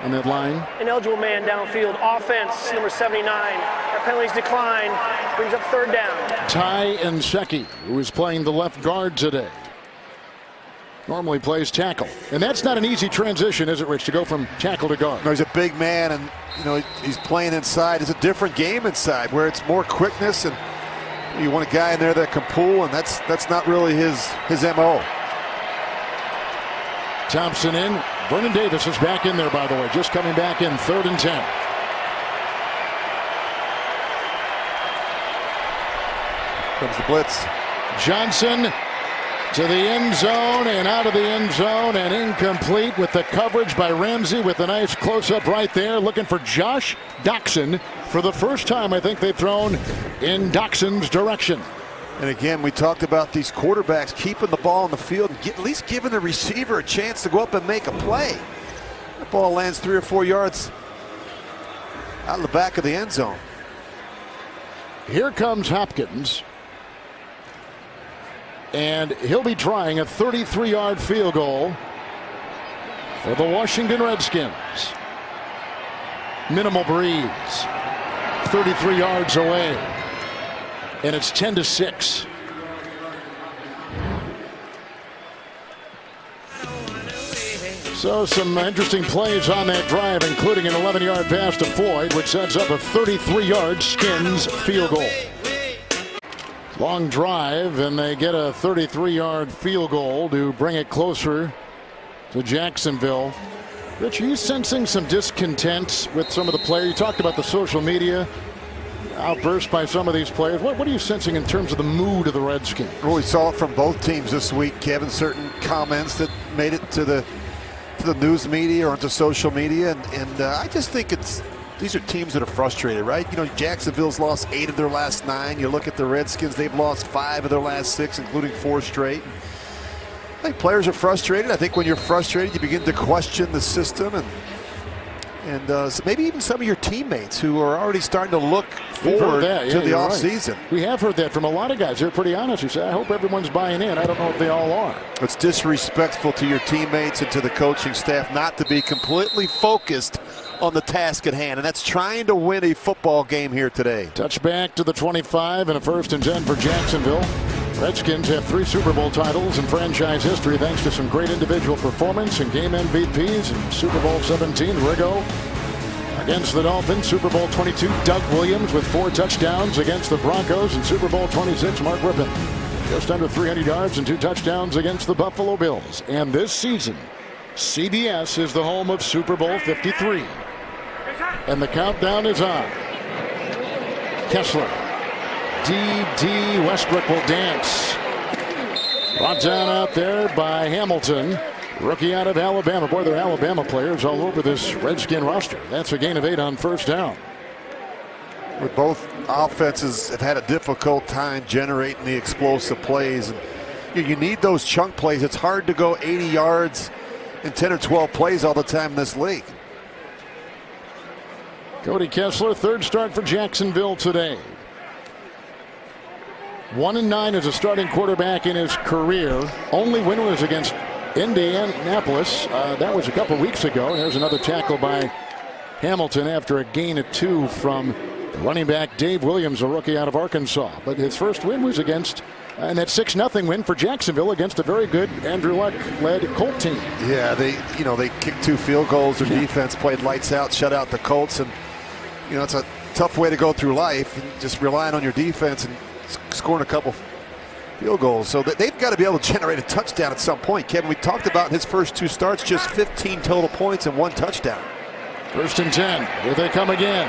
On that line. Ineligible man downfield. Offense, number 79. That penalty's decline. Brings up third down. Ty Nseki, who is playing the left guard today. Normally plays tackle. And that's not an easy transition, is it, Rich, to go from tackle to guard? No, he's a big man, and he's playing inside. It's a different game inside where it's more quickness, and you want a guy in there that can pull, and that's not really his MO. Thompson in. Vernon Davis is back in there, by the way, just coming back in 3rd and 10. Comes the blitz. Johnson to the end zone and out of the end zone and incomplete with the coverage by Ramsey with a nice close-up right there, looking for Josh Doctson. For the first time, I think they've thrown in Dockson's direction. And again, we talked about these quarterbacks keeping the ball on the field and at least giving the receiver a chance to go up and make a play. The ball lands 3 or 4 yards out of the back of the end zone. Here comes Hopkins. And he'll be trying a 33-yard field goal for the Washington Redskins. Minimal breeze. 33 yards away. And it's 10-6. So some interesting plays on that drive, including an 11-yard pass to Floyd, which sets up a 33-yard Skins field goal. Long drive, and they get a 33-yard field goal to bring it closer to Jacksonville. Rich, are you sensing some discontent with some of the players? You talked about the social media outburst by some of these players. What are you sensing in terms of the mood of the Redskins? Well, we saw it from both teams this week, Kevin. Certain comments that made it to the news media or into social media, and I just think these are teams that are frustrated, right? Jacksonville's lost 8 of their last 9. You look at the Redskins, they've lost 5 of their last 6, including 4 straight. I think players are frustrated. I think when you're frustrated, you begin to question the system and so maybe even some of your teammates who are already starting to look forward to the offseason. Right. We have heard that from a lot of guys. They're pretty honest. You say, I hope everyone's buying in. I don't know if they all are. It's disrespectful to your teammates and to the coaching staff not to be completely focused on the task at hand, and that's trying to win a football game here today. Touchback to the 25 and a 1st and 10 for Jacksonville. Redskins have 3 Super Bowl titles in franchise history thanks to some great individual performance and game MVPs. In Super Bowl 17, Riggo against the Dolphins. Super Bowl 22, Doug Williams with 4 touchdowns against the Broncos. And Super Bowl 26, Mark Rippon just under 300 yards and 2 touchdowns against the Buffalo Bills. And this season, CBS is the home of Super Bowl 53. And the countdown is on. Kessler. D.D. Westbrook will dance. Brought down out there by Hamilton. Rookie out of Alabama. Boy, there are Alabama players all over this Redskin roster. That's a gain of 8 on 1st down. With both offenses have had a difficult time generating the explosive plays. And you need those chunk plays. It's hard to go 80 yards in 10 or 12 plays all the time in this league. Cody Kessler, 3rd start for Jacksonville today. 1-9 as a starting quarterback in his career. Only win was against Indianapolis. That was a couple weeks ago. There's another tackle by Hamilton after a gain of 2 from running back Dave Williams, a rookie out of Arkansas. But his first win was against and that 6-0 win for Jacksonville against a very good Andrew Luck-led Colt team. Yeah, they kicked 2 field goals. Their defense played lights out, shut out the Colts, and it's a tough way to go through life, and just relying on your defense and scoring a couple field goals. So they've got to be able to generate a touchdown at some point. Kevin, we talked about in his first 2 starts, just 15 total points and 1 touchdown. 1st and 10. Here they come again.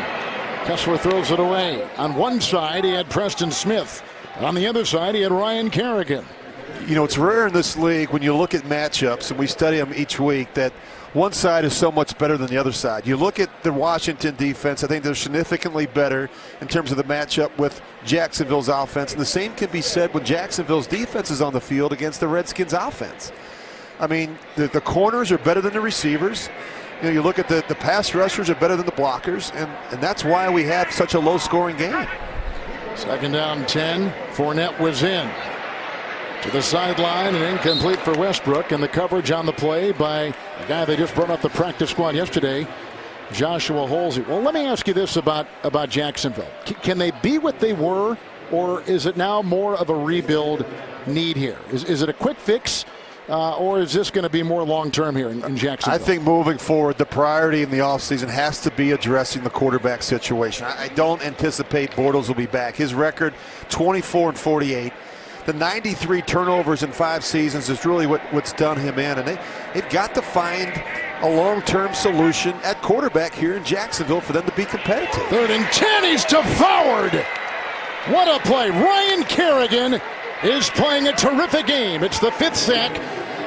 Kessler throws it away. On one side, he had Preston Smith. On the other side, he had Ryan Kerrigan. It's rare in this league when you look at matchups, and we study them each week, that one side is so much better than the other side. You look at the Washington defense, I think they're significantly better in terms of the matchup with Jacksonville's offense. And the same can be said when Jacksonville's defense is on the field against the Redskins offense. I mean, the corners are better than the receivers. You know, you look at the pass rushers are better than the blockers, and that's why we have such a low-scoring game. Second down 10. Fournette was in. To the sideline and incomplete for Westbrook, and the coverage on the play by a guy they just brought up the practice squad yesterday, Joshua Holsey. Well, let me ask you this about Jacksonville. Can they be what they were, or is it now more of a rebuild need here? Is it a quick fix, or is this going to be more long-term here in Jacksonville? I think moving forward, the priority in the offseason has to be addressing the quarterback situation. I don't anticipate Bortles will be back. His record, 24-48. The 93 turnovers in 5 seasons is really what's done him in. And they've got to find a long-term solution at quarterback here in Jacksonville for them to be competitive. 3rd and 10, he's devoured. What a play. Ryan Kerrigan is playing a terrific game. It's the 5th sack,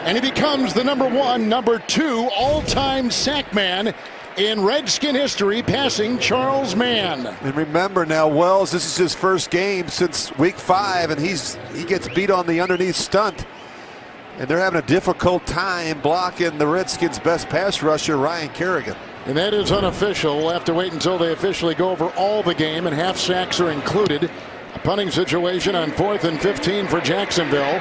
and he becomes the number 2 all-time sack man in Redskin history, passing Charles Mann. And remember now, Wells, this is his first game since week 5, and he gets beat on the underneath stunt. And they're having a difficult time blocking the Redskins' best pass rusher, Ryan Kerrigan. And that is unofficial. We'll have to wait until they officially go over all the game, and half sacks are included. A punting situation on 4th and 15 for Jacksonville.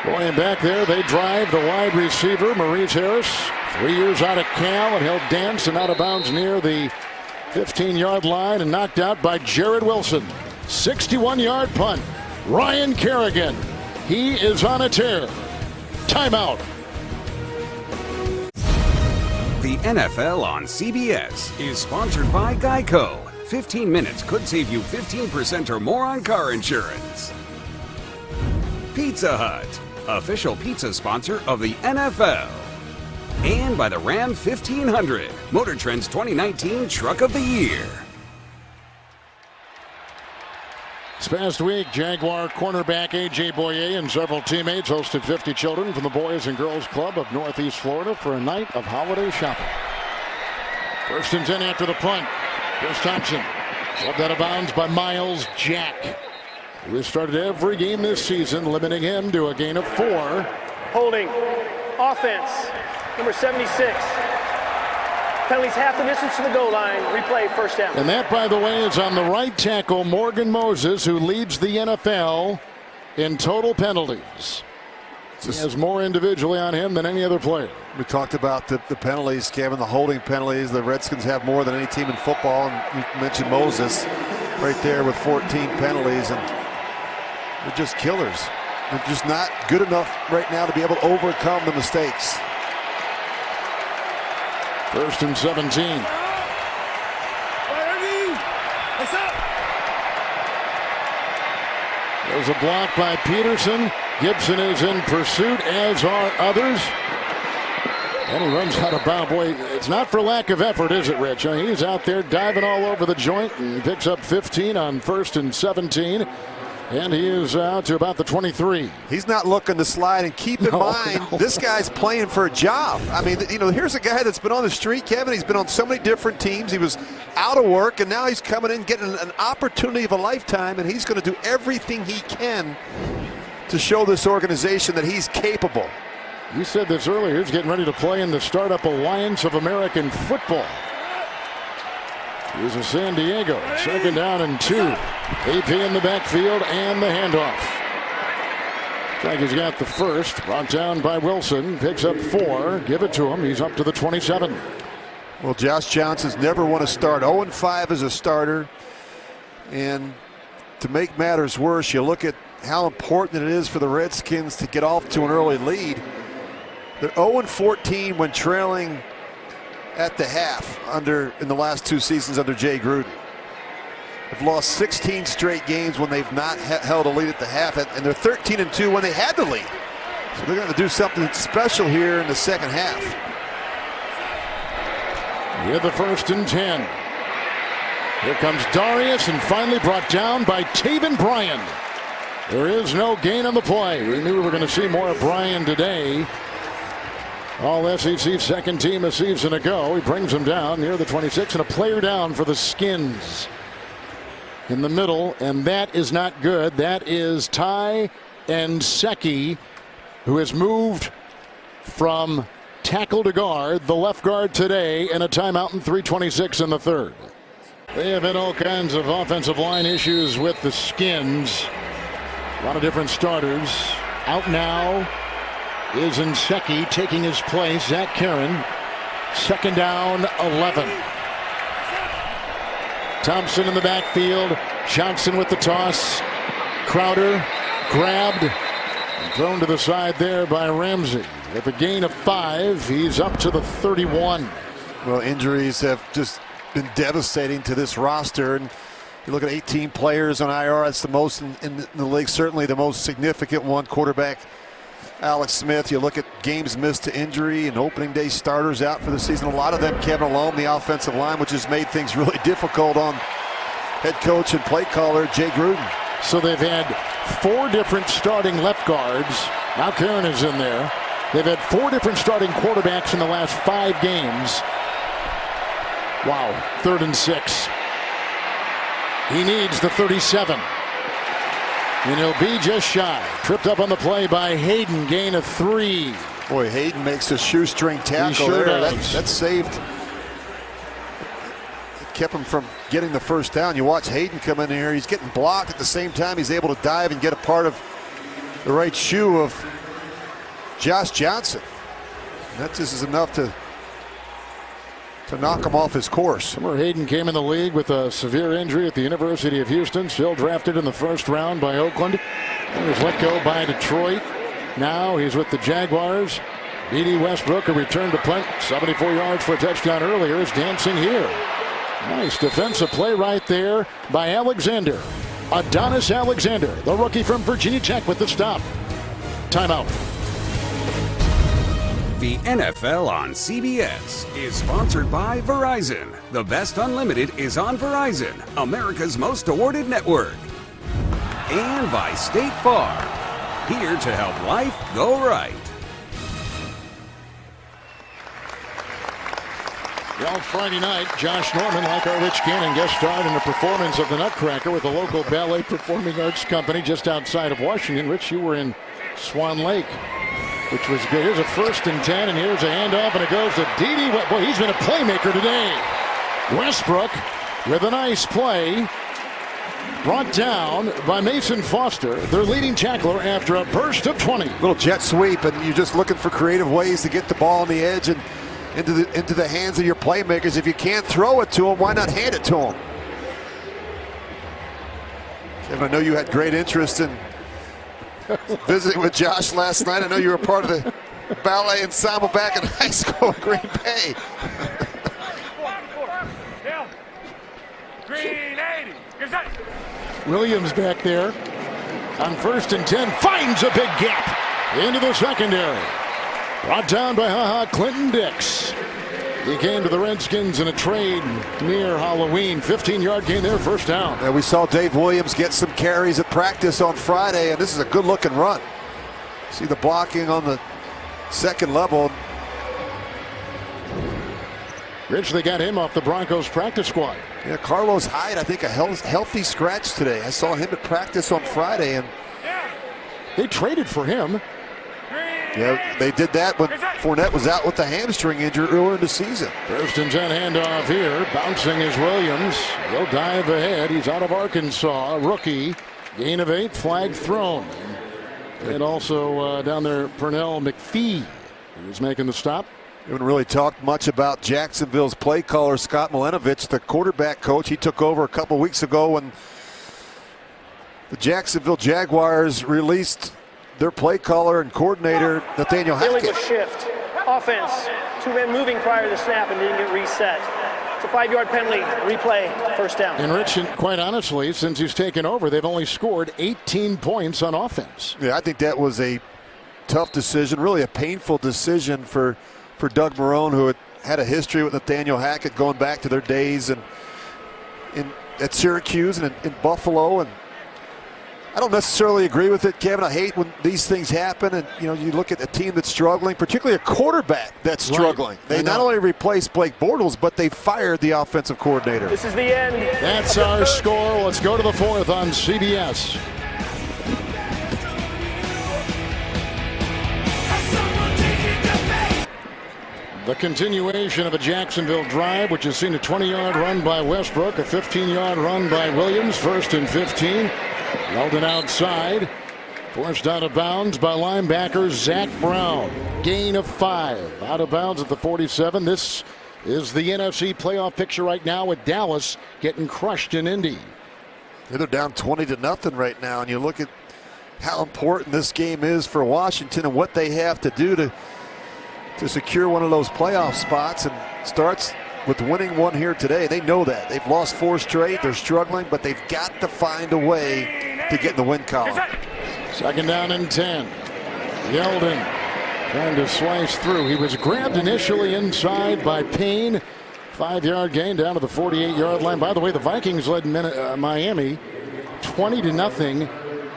Going back there, they drive the wide receiver, Maurice Harris. 3 years out of Cal, and he'll dance and out of bounds near the 15-yard line and knocked out by Jared Wilson. 61-yard punt. Ryan Kerrigan. He is on a tear. Timeout. The NFL on CBS is sponsored by Geico. 15 minutes could save you 15% or more on car insurance. Pizza Hut, official pizza sponsor of the NFL. And by the Ram 1500, Motor Trend's 2019 Truck of the Year. This past week, Jaguar cornerback A.J. Boye and several teammates hosted 50 children from the Boys and Girls Club of Northeast Florida for a night of holiday shopping. 1st and 10 after the punt. Chris Thompson shoved out of bounds by Miles Jack, who has started every game this season, limiting him to a gain of 4. Holding. Offense. Number 76. Penalties half the distance to the goal line. Replay, 1st down. And that, by the way, is on the right tackle, Morgan Moses, who leads the NFL in total penalties. He has more individually on him than any other player. We talked about the penalties, Kevin, the holding penalties. The Redskins have more than any team in football. And you mentioned Moses right there with 14 penalties. And they're just killers. They're just not good enough right now to be able to overcome the mistakes. 1st and 17. There's a block by Peterson. Gibson is in pursuit, as are others. And he runs out of bounds. Boy, it's not for lack of effort, is it, Rich? I mean, he's out there diving all over the joint and picks up 15 on 1st and 17. And he is out to about the 23. He's not looking to slide. And keep in mind, this guy's playing for a job. I mean, you know, here's a guy that's been on the street, Kevin. He's been on so many different teams. He was out of work, and now he's coming in, getting an opportunity of a lifetime, and he's going to do everything he can to show this organization that he's capable. You said this earlier. He's getting ready to play in the Startup Alliance of American Football. Here's a San Diego. 2nd down and 2. AP in the backfield and the handoff. Looks like he's got the first. Brought down by Wilson. Picks up 4. Give it to him. He's up to the 27. Well, Josh Johnson's never won a start. 0-5 as a starter. And to make matters worse, you look at how important it is for the Redskins to get off to an early lead. They're 0-14 when trailing at the half in the last 2 seasons under Jay Gruden. They've lost 16 straight games when they've not held a lead at the half, and they're 13-2 when they had the lead. So they're going to do something special here in the second half. With the 1st and 10. Here comes Darius, and finally brought down by Taven Bryan. There is no gain on the play. We knew we were going to see more of Bryan today. All SEC second team a season ago. He brings him down near the 26, and a player down for the Skins in the middle, and that is not good. That is Ty Nsekhe, who has moved from tackle to guard the left guard today, and a timeout in 3:26 in the third. They have had all kinds of offensive line issues with the Skins. A lot of different starters. Out now is Nsekhe taking his place. Zach Karen. Second down, 11. Thompson in the backfield. Johnson with the toss. Crowder grabbed and thrown to the side there by Ramsey. With a gain of 5, he's up to the 31. Well, injuries have just been devastating to this roster. And you look at 18 players on IR, that's the most in the league, certainly the most significant one. Quarterback Alex Smith. You look at games missed to injury and opening day starters out for the season. A lot of them, Kevin, alone the offensive line, which has made things really difficult on head coach and play caller Jay Gruden. So they've had 4 different starting left guards. Now Karen is in there. They've had 4 different starting quarterbacks in the last 5 games. Wow, 3rd and 6. He needs the 37. And he'll be just shy. Tripped up on the play by Hayden. Gain of 3. Boy, Hayden makes a shoestring tackle. He sure there. does. That saved. It kept him from getting the first down. You watch Hayden come in here. He's getting blocked. At the same time, he's able to dive and get a part of the right shoe of Josh Johnson. And that just is enough to knock him off his course. Remember, Hayden came in the league with a severe injury at the University of Houston. Still drafted in the first round by Oakland. He was let go by Detroit. Now he's with the Jaguars. B.D. Westbrook, who returned to punt 74 yards for a touchdown earlier, is dancing here. Nice defensive play right there by Alexander. Adonis Alexander, the rookie from Virginia Tech, with the stop. Timeout. The NFL on CBS is sponsored by Verizon. The best unlimited is on Verizon, America's most awarded network. And by State Farm, here to help life go right. Well, Friday night, Josh Norman, like our Rich Gannon, guest starred in a performance of the Nutcracker with a local ballet performing arts company just outside of Washington. Rich, you were in Swan Lake, which was good. Here's a 1st and 10, and here's a handoff, and it goes to D.D. Boy, he's been a playmaker today. Westbrook with a nice play. Brought down by Mason Foster, their leading tackler, after a burst of 20. Little jet sweep, and you're just looking for creative ways to get the ball on the edge and into the hands of your playmakers. If you can't throw it to them, why not hand it to them? Kevin, I know you had great interest in visiting with Josh last night. I know you were part of the ballet ensemble back in high school in Green Bay. Green 80. Williams back there on 1st and 10, finds a big gap into the secondary. Brought down by Clinton Dix. He came to the Redskins in a trade near Halloween. 15-yard gain there, 1st down. Yeah, we saw Dave Williams get some carries at practice on Friday, and this is a good-looking run. See the blocking on the second level. Rich, they got him off the Broncos practice squad. Yeah, Carlos Hyde, I think a healthy scratch today. I saw him at practice on Friday, and they traded for him. Yeah, they did that when Fournette was out with the hamstring injury earlier in the season. 1st and 10 handoff here. Bouncing is Williams. He'll dive ahead. He's out of Arkansas. Rookie. Gain of 8. Flag thrown. And also down there, Pernell McPhee, who's making the stop. We haven't really talked much about Jacksonville's play caller, Scott Milenovich, the quarterback coach. He took over a couple weeks ago when the Jacksonville Jaguars released their play caller and coordinator, Nathaniel Hackett. Illegal shift. Offense. 2 men moving prior to the snap and didn't get reset. It's a 5-yard penalty. Replay. 1st down. And Rich, quite honestly, since he's taken over, they've only scored 18 points on offense. Yeah, I think that was a tough decision, really a painful decision for Doug Marrone, who had a history with Nathaniel Hackett going back to their days at Syracuse and in Buffalo. And I don't necessarily agree with it, Kevin. I hate when these things happen, and you look at a team that's struggling, particularly a quarterback that's struggling. Right. They not only replaced Blake Bortles, but they fired the offensive coordinator. This is the end. That's our score. Let's go to the 4th on CBS. The continuation of a Jacksonville drive, which has seen a 20-yard run by Westbrook, a 15-yard run by Williams, 1st and 15. Weldon outside, forced out of bounds by linebacker Zach Brown. Gain of 5, out of bounds at the 47. This is the NFC playoff picture right now with Dallas getting crushed in Indy. They're down 20-0 right now, and you look at how important this game is for Washington and what they have to do to secure one of those playoff spots, and starts with winning one here today. They know that. They've lost 4 straight. They're struggling, but they've got to find a way to get in the win column. 2nd down and 10. Yeldon trying to slice through. He was grabbed initially inside by Payne. 5-yard gain down to the 48-yard line. By the way, the Vikings led Miami 20-0.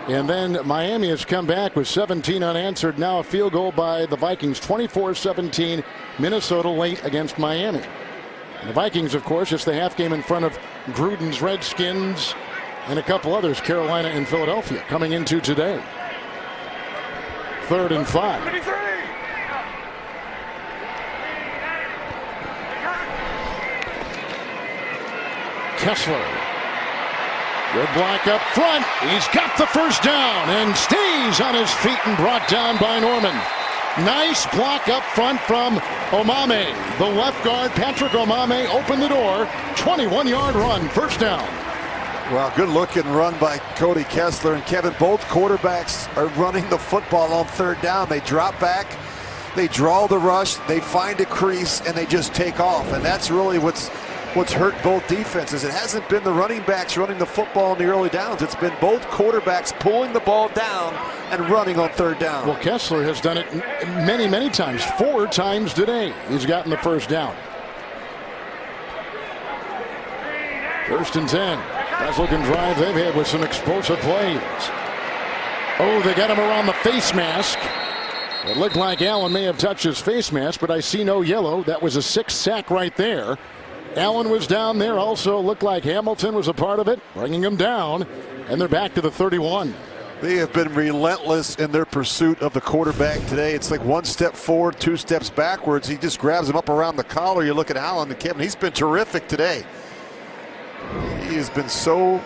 And then Miami has come back with 17 unanswered. Now a field goal by the Vikings, 24-17. Minnesota late against Miami. And the Vikings, of course, just the half game in front of Gruden's Redskins and a couple others, Carolina and Philadelphia, coming into today. 3rd and 5. Kessler. Good block up front. He's got the first down and stays on his feet and brought down by Norman. Nice block up front from Omame. The left guard, Patrick Omame, opened the door. 21-yard run, 1st down. Well, good looking run by Cody Kessler and Kevin. Both quarterbacks are running the football on 3rd down. They drop back, they draw the rush, they find a crease, and they just take off. And that's really what's hurt both defenses. It hasn't been the running backs running the football in the early downs. It's been both quarterbacks pulling the ball down and running on 3rd down. Well, Kessler has done it many, many times. 4 times today he's gotten the 1st down. 1st and 10. Best looking drive they've had with some explosive plays. Oh, they got him around the face mask. It looked like Allen may have touched his face mask, but I see no yellow. That was a 6th sack right there. Allen was down there. Also looked like Hamilton was a part of it, bringing him down, and they're back to the 31. They have been relentless in their pursuit of the quarterback today. It's like 1 step forward, 2 steps backwards. He just grabs him up around the collar. You look at Allen and Kevin. He's been terrific today. He has been so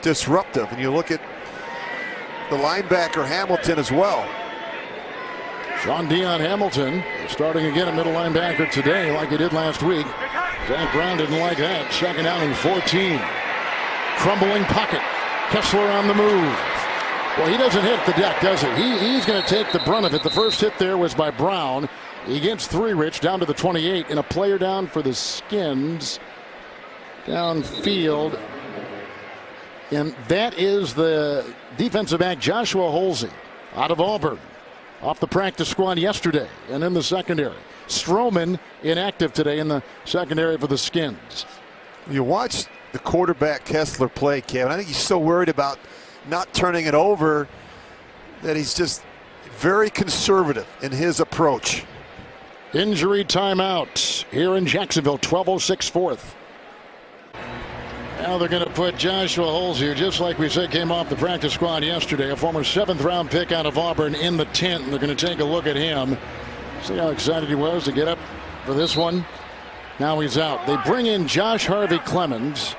disruptive. And you look at the linebacker Hamilton as well. Sean Dion Hamilton starting again a middle linebacker today like he did last week. Zach Brown didn't like that. 2nd down and 14. Crumbling pocket. Kessler on the move. Well, he doesn't hit the deck, does he? He's going to take the brunt of it. The first hit there was by Brown. He gets 3, Rich, down to the 28, and a player down for the Skins downfield. And that is the defensive back Joshua Holsey out of Auburn. Off the practice squad yesterday and in the secondary. Stroman inactive today in the secondary for the Skins. You watch the quarterback Kessler play, Kevin. I think he's so worried about not turning it over that he's just very conservative in his approach. Injury timeout here in Jacksonville, 12:06 4th. Now they're going to put Joshua Holsey, who, just like we said, came off the practice squad yesterday, a former 7th-round pick out of Auburn, in the tent, and they're going to take a look at him. See how excited he was to get up for this one. Now he's out. They bring in Josh Harvey Clemens.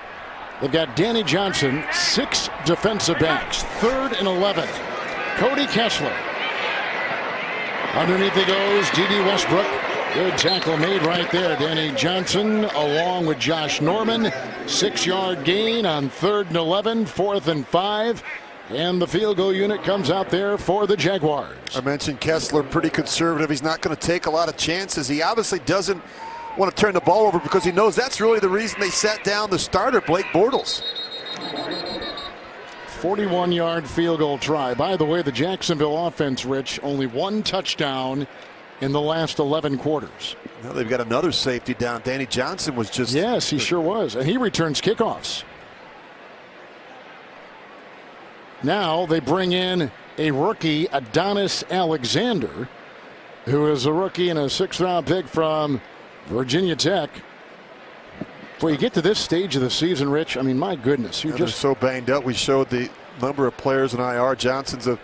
They've got Danny Johnson, 6 defensive backs, 3rd and 11. Cody Kessler. Underneath he goes, D.D. Westbrook. Good tackle made right there. Danny Johnson along with Josh Norman. 6-yard gain on 3rd and 11, 4th and 5. And the field goal unit comes out there for the Jaguars. I mentioned Kessler, pretty conservative. He's not going to take a lot of chances. He obviously doesn't want to turn the ball over because he knows that's really the reason they sat down the starter, Blake Bortles. 41-yard field goal try. By the way, the Jacksonville offense, Rich, only 1 touchdown in the last 11 quarters. Now they've got another safety down. Danny Johnson was just... Yes, he sure was. And he returns kickoffs. Now they bring in a rookie, Adonis Alexander, who is a rookie and a 6th-round pick from Virginia Tech. When you get to this stage of the season, Rich, I mean, my goodness. They're so banged up. We showed the number of players in IR. Johnson's a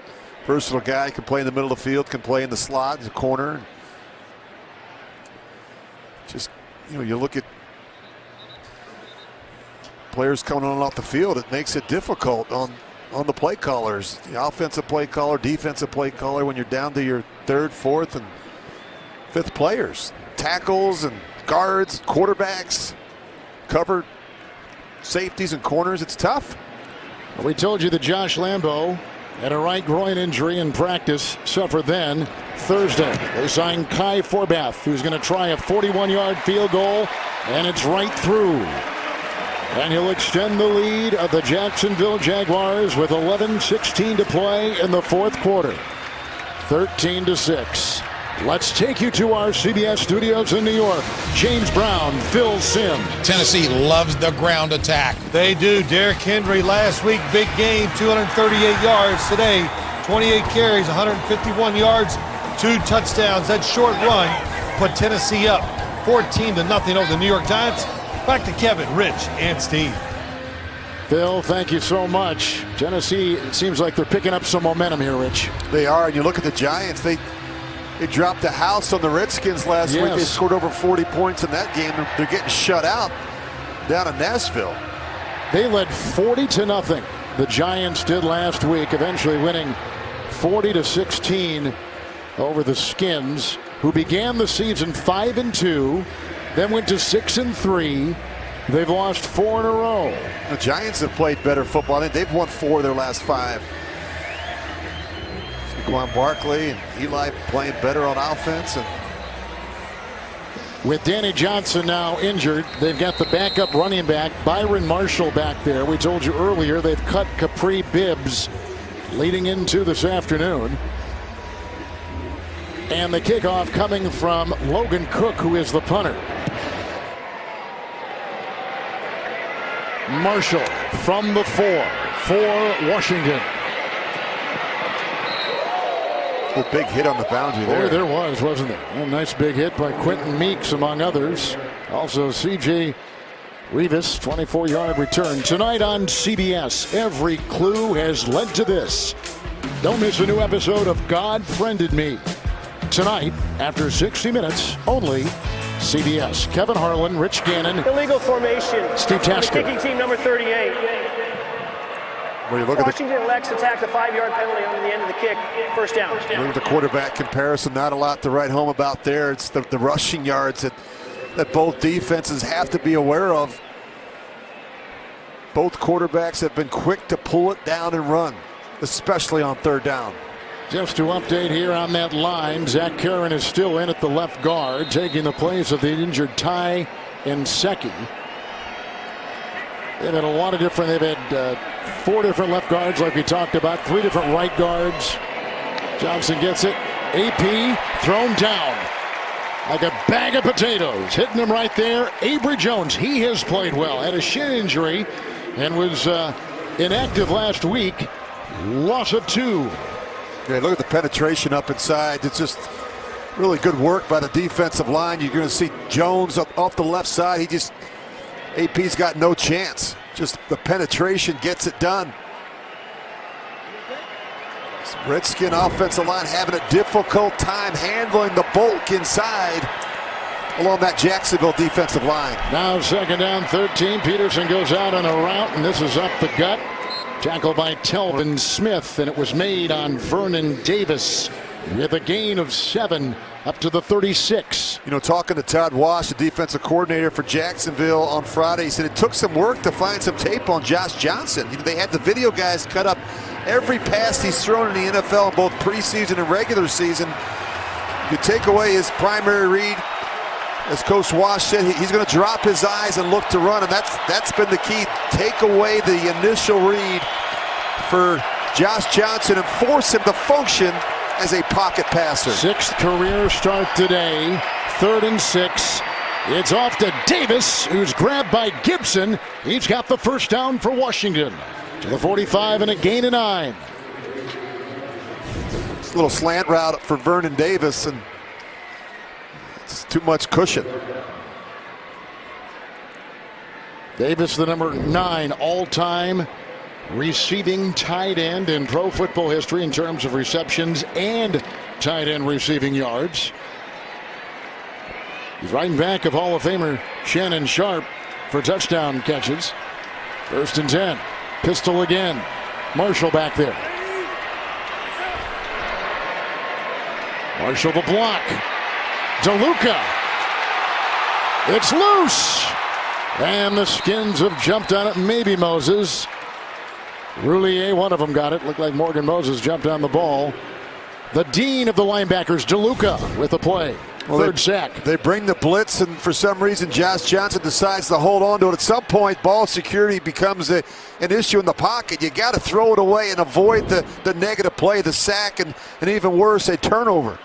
versatile guy. Can play in the middle of the field, can play in the slot, the corner. you look at players coming on off the field, it makes it difficult on the play callers, the offensive play caller, defensive play caller, when you're down to your third, fourth, and fifth players. Tackles and guards, quarterbacks, covered safeties and corners. It's tough. We told you that Josh Lambo had a right groin injury in practice, suffered then Thursday. They signed Kai Forbath, who's going to try a 41-yard field goal, and it's right through. And he'll extend the lead of the Jacksonville Jaguars with 11:16 to play in the fourth quarter. 13-6. Let's take you to our CBS studios in New York. James Brown, Phil Simms. Tennessee loves the ground attack. They do. Derrick Henry last week, big game, 238 yards. Today, 28 carries, 151 yards, 2 touchdowns. That short run put Tennessee up 14-0 over the New York Giants. Back to Kevin, Rich, and Steve. Phil, thank you so much. Tennessee, it seems like they're picking up some momentum here, Rich. They are, and you look at the Giants, they dropped a house on the Redskins last week. They scored over 40 points in that game. They're getting shut out down in Nashville. They led 40-0. The Giants did last week, eventually winning 40-16 over the Skins, who began the season 5-2, then went to 6-3. They've lost 4 in a row. The Giants have played better football. They've won 4 of their last 5. Saquon Barkley and Eli playing better on offense. And with Danny Johnson now injured, they've got the backup running back Byron Marshall back there. We told you earlier they've cut Capri Bibbs leading into this afternoon. And the kickoff coming from Logan Cook, who is the punter. Marshall from the 4 for Washington. A big hit on the boundary there. Boy, there was, wasn't there? A nice big hit by Quentin Meeks, among others. Also, C.J. Revis, 24-yard return. Tonight on CBS, every clue has led to this. Don't miss a new episode of God Friended Me. Tonight, after 60 minutes, only CBS. Kevin Harlan, Rich Gannon. Illegal formation. Steve Tasker. Kicking team number 38. When you look Washington elects to attack the 5-yard penalty on the end of the kick. First down. Look at the quarterback comparison. Not a lot to write home about there. It's the rushing yards that both defenses have to be aware of. Both quarterbacks have been quick to pull it down and run, especially on third down. Just to update here on that line, Zach Karen is still in at the left guard, taking the place of the injured Ty Nsekhe. They've had a lot of different, they've had 4 different left guards like we talked about, 3 different right guards. Johnson gets it. AP thrown down like a bag of potatoes. Hitting him right there. Avery Jones, he has played well. Had a shin injury and was inactive last week. Loss of 2. Yeah, look at the penetration up inside. It's just really good work by the defensive line. You're going to see Jones up off the left side. AP's got no chance. Just the penetration gets it done. Redskin offensive line having a difficult time handling the bulk inside along that Jacksonville defensive line. Now second down, 13. Peterson goes out on a route, and this is up the gut. Tackled by Telvin Smith, and it was made on Vernon Davis with a gain of 7 up to the 36. You know, talking to Todd Wash, the defensive coordinator for Jacksonville on Friday, he said it took some work to find some tape on Josh Johnson. They had the video guys cut up every pass he's thrown in the NFL in both preseason and regular season. You take away his primary read, as Coach Wash said, he's going to drop his eyes and look to run, and that's been the key. Take away the initial read for Josh Johnson and force him to function as a pocket passer. 6th career start today. 3rd and 6. It's off to Davis, who's grabbed by Gibson. He's got the first down for Washington. To the 45 and a gain of 9. It's a little slant route for Vernon Davis, and it's too much cushion. Davis, the number 9 all-time receiving tight end in pro football history in terms of receptions and tight end receiving yards. He's right in back of Hall of Famer Shannon Sharp for touchdown catches. 1st and 10. Pistol again. Marshall back there. Marshall the block. DeLuca. It's loose. And the Skins have jumped on it. Maybe Moses. Roulier, one of them got it. Looked like Morgan Moses jumped on the ball. The dean of the linebackers, DeLuca, with the play. Well, 3rd sack. They bring the blitz, and for some reason, Josh Johnson decides to hold on to it. At some point, ball security becomes an issue in the pocket. You got to throw it away and avoid the negative play, the sack, and even worse, a turnover.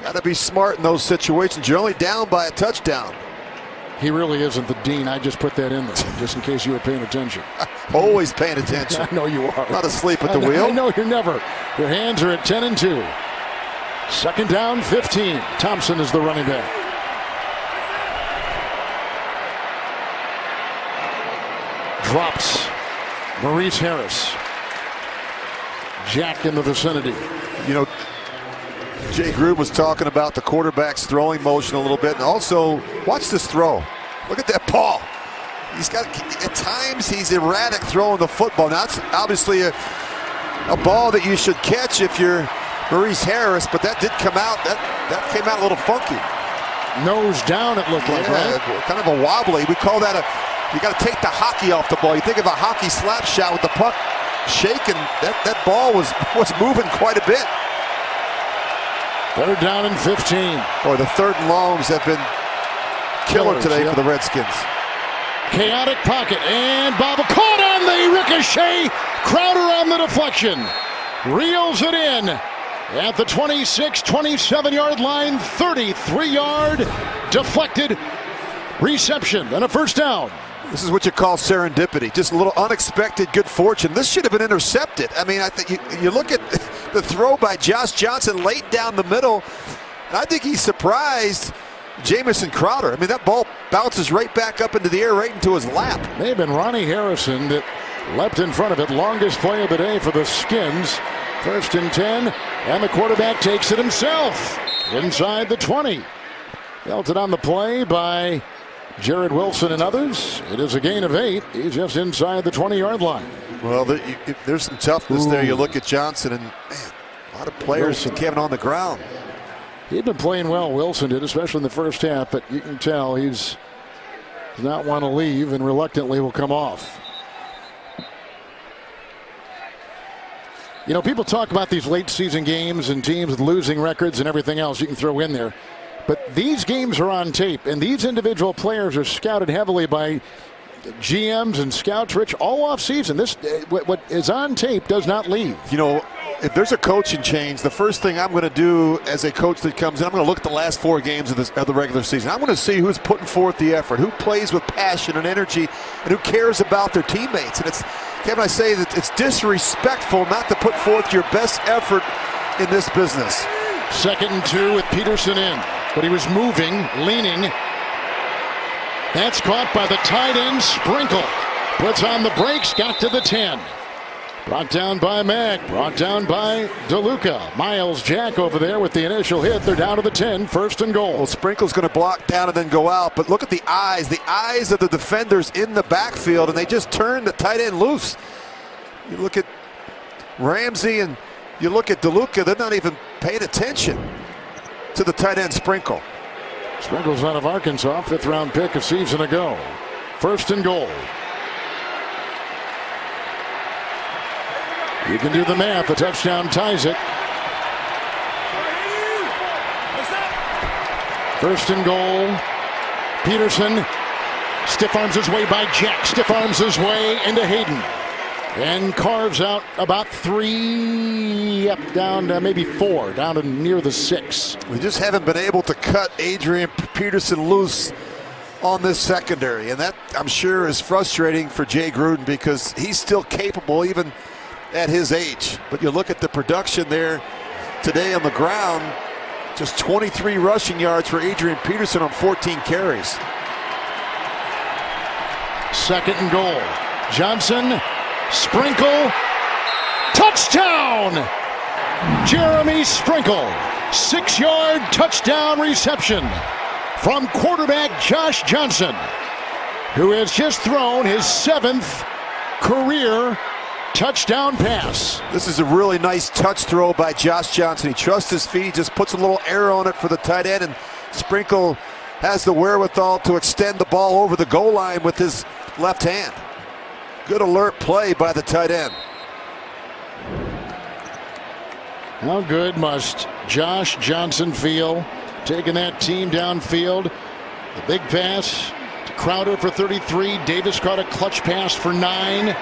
Got to be smart in those situations. You're only down by a touchdown. He really isn't the dean. I just put that in there, just in case you were paying attention. Always paying attention. I know you are. Not asleep at the wheel. I know you're never. Your hands are at 10 and 2. 2nd down, 15. Thompson is the running back. Drops. Maurice Harris. Jack in the vicinity. You know, Jay Gruden was talking about the quarterback's throwing motion a little bit, and also watch this throw. Look at that ball. He's got, at times he's erratic throwing the football. Now it's obviously a ball that you should catch if you're Maurice Harris, but that did come out. That came out a little funky. Nose down, it looked like, right? Kind of a wobbly. We call that you got to take the hockey off the ball. You think of a hockey slap shot with the puck shaking. That ball was moving quite a bit. 3rd down and 15. Boy, the 3rd and longs have been killer today for the Redskins. Chaotic pocket, and Bobble caught on the ricochet. Crowder on the deflection. Reels it in at the 26, 27-yard line. 33-yard deflected reception and a 1st down. This is what you call serendipity. Just a little unexpected good fortune. This should have been intercepted. I mean, I think you look at the throw by Josh Johnson late down the middle, and I think he surprised Jamison Crowder. I mean, that ball bounces right back up into the air, right into his lap. May have been Ronnie Harrison that leapt in front of it. Longest play of the day for the Skins. 1st and 10, and the quarterback takes it himself inside the 20. Belted on the play by Jared Wilson and others. It is a gain of 8. He's just inside the 20-yard line. Well, there's some toughness there. You look at Johnson, and man, a lot of players Kevin on the ground. He'd been playing well, Wilson did, especially in the 1st half, but you can tell he does not want to leave and reluctantly will come off. You know, people talk about these late season games and teams with losing records and everything else you can throw in there. But these games are on tape, and these individual players are scouted heavily by GMs and scouts, Rich, all off season. This what is on tape does not leave. You know, if there's a coaching change, the first thing I'm going to do as a coach that comes in, I'm going to look at the last 4 games of the regular season. I'm going to see who's putting forth the effort, who plays with passion and energy, and who cares about their teammates. And it's, Kevin, I say that it's disrespectful not to put forth your best effort in this business. 2nd and 2 with Peterson in, but he was moving, leaning. That's caught by the tight end, Sprinkle. Puts on the brakes, got to the 10. Brought down by Mack, brought down by DeLuca. Miles Jack over there with the initial hit. They're down to the 10, 1st and goal. Well, Sprinkle's going to block down and then go out, but look at the eyes of the defenders in the backfield, and they just turn the tight end loose. You look at Ramsey and you look at DeLuca, they're not even paying attention to the tight end Sprinkle. Sprinkle's out of Arkansas, 5th round pick a season ago. 1st and goal. You can do the math. The touchdown ties it. 1st and goal. Peterson stiff arms his way by Jack. Stiff arms his way into Hayden. And carves out about 3, down to maybe 4, down to near the 6. We just haven't been able to cut Adrian Peterson loose on this secondary. And that, I'm sure, is frustrating for Jay Gruden because he's still capable even at his age. But you look at the production there today on the ground, just 23 rushing yards for Adrian Peterson on 14 carries. 2nd and goal. Johnson, Sprinkle, touchdown! Jeremy Sprinkle, 6-yard touchdown reception. from quarterback Josh Johnson, who has just thrown his 7th career touchdown pass. This is a really nice touch throw by Josh Johnson. He trusts his feet. He just puts a little air on it for the tight end, and Sprinkle has the wherewithal to extend the ball over the goal line with his left hand. Good alert play by the tight end. How good must Josh Johnson feel taking that team downfield? The big pass to Crowder for 33. Davis caught a clutch pass for 9.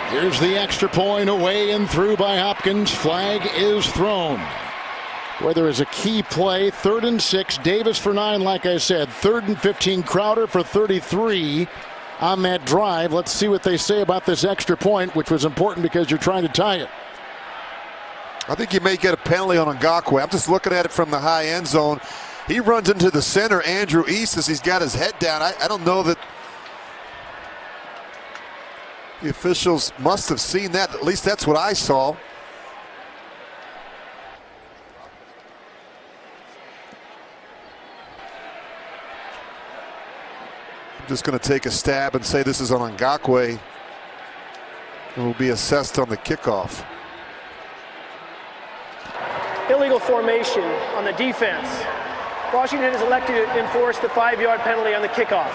Here's the extra point, away and through by Hopkins. Flag is thrown. Where there is a key play, 3rd and 6. Davis for 9, like I said. 3rd and 15. Crowder for 33 on that drive. Let's see what they say about this extra point, which was important because you're trying to tie it. I think you may get a penalty on Ngakoue. I'm just looking at it from the high end zone. He runs into the center, Andrew East, as he's got his head down. I don't know that the officials must have seen that. At least that's what I saw. I'm just going to take a stab and say this is on Ngakoue. It will be assessed on the kickoff. Illegal formation on the defense. Washington has elected to enforce the 5-yard penalty on the kickoff.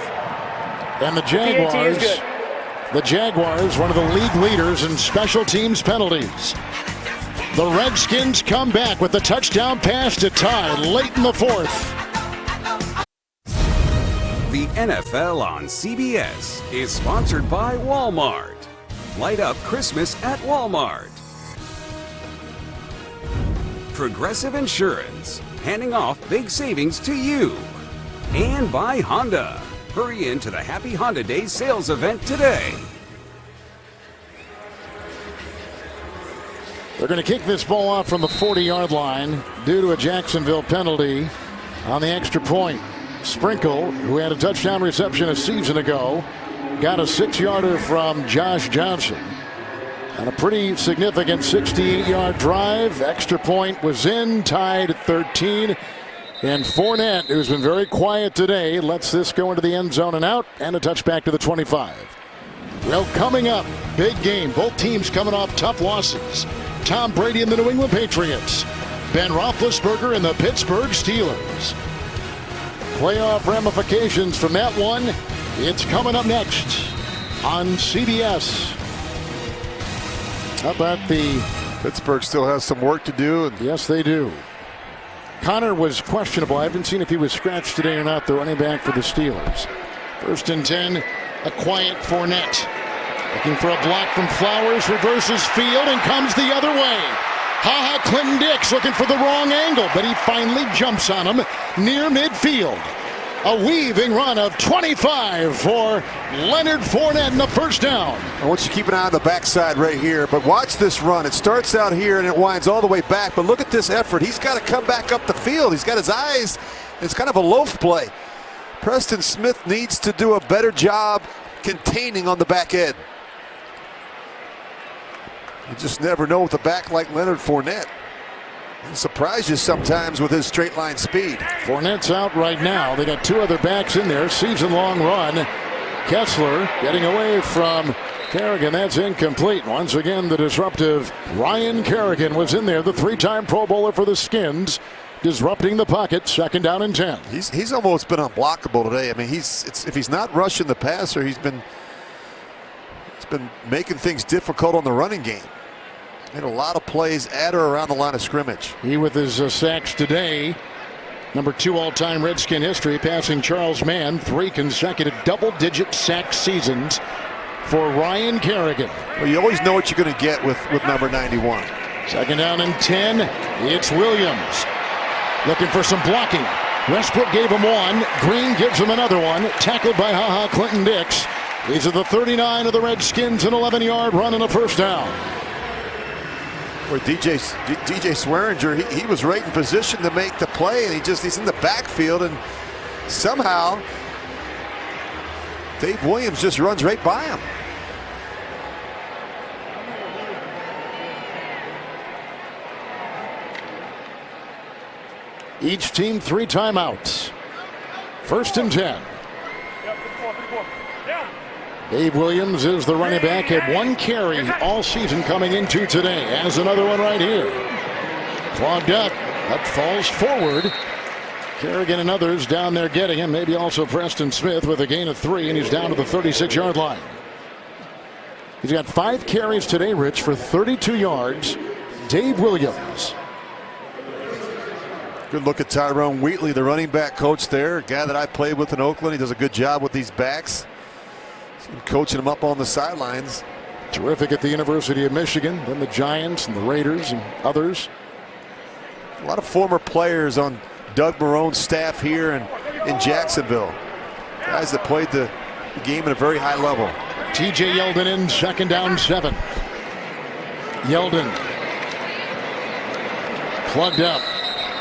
And the PAT is good. The Jaguars, one of the league leaders in special teams penalties. The Redskins come back with the touchdown pass to tie late in the 4th. The NFL on CBS is sponsored by Walmart. Light up Christmas at Walmart. Progressive Insurance, handing off big savings to you. And by Honda. Hurry into the Happy Honda Days sales event today. They're going to kick this ball off from the 40-yard line due to a Jacksonville penalty on the extra point. Sprinkle, who had a touchdown reception a season ago, got a 6-yarder from Josh Johnson. And a pretty significant 68-yard drive. Extra point was in, tied at 13. And Fournette, who's been very quiet today, lets this go into the end zone and out, and a touchback to the 25. Well, coming up, big game. Both teams coming off tough losses. Tom Brady and the New England Patriots. Ben Roethlisberger and the Pittsburgh Steelers. Playoff ramifications from that one. It's coming up next on CBS. How about the... Pittsburgh still has some work to do. Yes, they do. Connor was questionable. I haven't seen if he was scratched today or not, the running back for the Steelers. 1st and 10, a quiet Fournette. Looking for a block from Flowers, reverses field, and comes the other way. Clinton Dix looking for the wrong angle, but he finally jumps on him near midfield. A weaving run of 25 for Leonard Fournette in the first down. I want you to keep an eye on the backside right here, but watch this run. It starts out here and it winds all the way back, but look at this effort. He's got to come back up the field. He's got his eyes. It's kind of a loaf play. Preston Smith needs to do a better job containing on the back end. You just never know with a back like Leonard Fournette. He surprises sometimes with his straight line speed. Fournette's out right now. They got 2 other backs in there. Season-long run. Kessler getting away from Kerrigan. That's incomplete. Once again, the disruptive Ryan Kerrigan was in there, the 3-time Pro Bowler for the Skins, disrupting the pocket. 2nd down and 10. He's almost been unblockable today. I mean, if he's not rushing the passer, he's been making things difficult on the running game. Made a lot of plays at or around the line of scrimmage. He with his sacks today. Number 2 all-time Redskin history, passing Charles Mann. 3 consecutive double-digit sack seasons for Ryan Kerrigan. Well, you always know what you're going to get with number 91. 2nd down and 10. It's Williams looking for some blocking. Westbrook gave him 1. Green gives him another one. Tackled by Clinton Dix. These are the 39 of the Redskins, an 11-yard run and a 1st down. Where DJ Swearinger, he was right in position to make the play, and he's in the backfield, and somehow Dave Williams just runs right by him. Each team 3 timeouts. 1st and 10. Dave Williams is the running back, had 1 carry all season coming into today. Has another one right here. Clogged up, but falls forward. Kerrigan and others down there getting him. Maybe also Preston Smith with a gain of 3, and he's down to the 36-yard line. He's got 5 carries today, Rich, for 32 yards. Dave Williams. Good look at Tyrone Wheatley, the running back coach there. A guy that I played with in Oakland. He does a good job with these backs. Coaching him up on the sidelines. Terrific at the University of Michigan, then the Giants and the Raiders and others. A lot of former players on Doug Marone's staff here in Jacksonville. Guys that played the game at a very high level. TJ Yeldon in, 2nd down 7. Yeldon plugged up.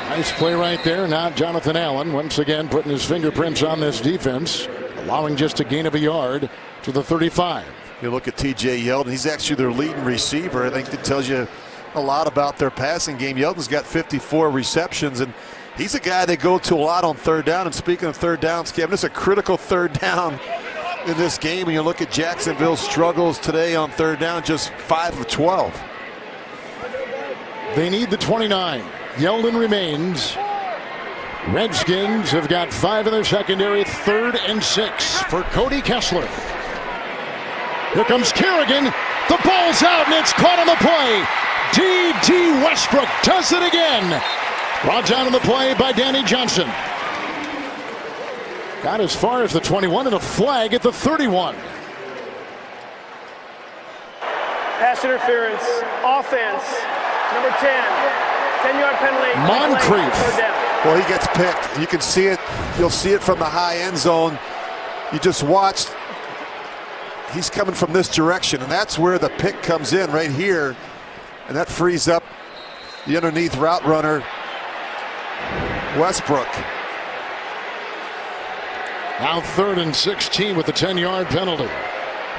Nice play right there. Now Jonathan Allen once again putting his fingerprints on this defense, allowing just a gain of a yard to the 35. You look at TJ Yeldon, he's actually their leading receiver. I think that tells you a lot about their passing game. Yeldon's got 54 receptions, and he's a guy they go to a lot on 3rd down. And speaking of 3rd downs, Kevin, it's a critical 3rd down in this game. And you look at Jacksonville's struggles today on 3rd down, just 5 of 12. They need the 29. Yeldon remains. Redskins have got 5 in their secondary. 3rd and 6 for Cody Kessler. Here comes Kerrigan. The ball's out, and it's caught on the play. D.D. Westbrook does it again. Brought down on the play by Danny Johnson. Got as far as the 21 and a flag at the 31. Pass interference, offense, number 10. 10-yard penalty. Moncrief. 3rd down. Well, he gets picked. You can see it. You'll see it from the high end zone. You just watched. He's coming from this direction, and that's where the pick comes in right here. And that frees up the underneath route runner, Westbrook. Now 3rd and 16 with the 10-yard penalty.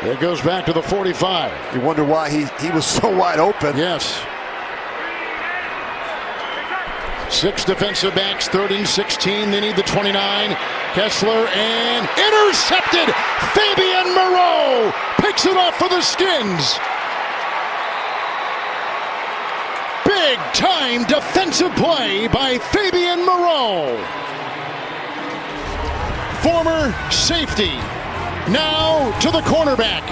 It goes back to the 45. You wonder why he was so wide open. Yes. 6 defensive backs, 3rd and 16. They need the 29. Kessler and intercepted. Fabian Moreau picks it off for the Skins. Big time defensive play by Fabian Moreau. Former safety. Now to the cornerback.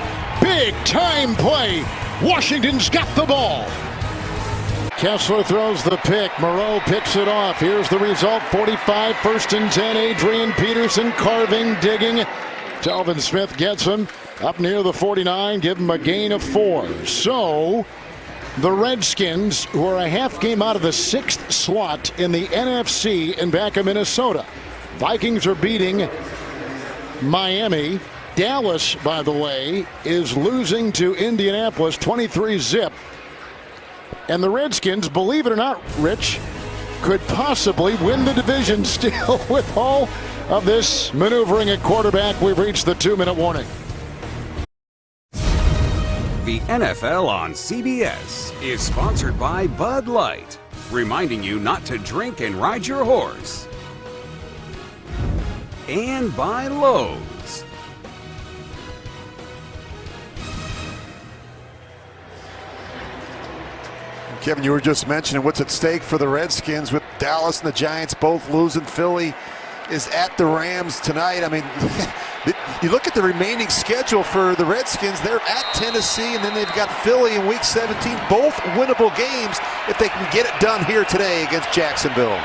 Big time play. Washington's got the ball. Kessler throws the pick. Moreau picks it off. Here's the result. 45, 1st and 10. Adrian Peterson carving, digging. Telvin Smith gets him up near the 49. Give him a gain of 4. So the Redskins, who are a half game out of the 6th slot in the NFC and back in Minnesota. Vikings are beating Miami. Dallas, by the way, is losing to Indianapolis 23-0. And the Redskins, believe it or not, Rich, could possibly win the division still with all of this maneuvering at quarterback. We've reached the 2-minute warning. The NFL on CBS is sponsored by Bud Light, reminding you not to drink and ride your horse. And by Lowe's. Kevin, you were just mentioning what's at stake for the Redskins with Dallas and the Giants both losing. Philly is at the Rams tonight. I mean, you look at the remaining schedule for the Redskins, they're at Tennessee, and then they've got Philly in Week 17. Both winnable games if they can get it done here today against Jacksonville.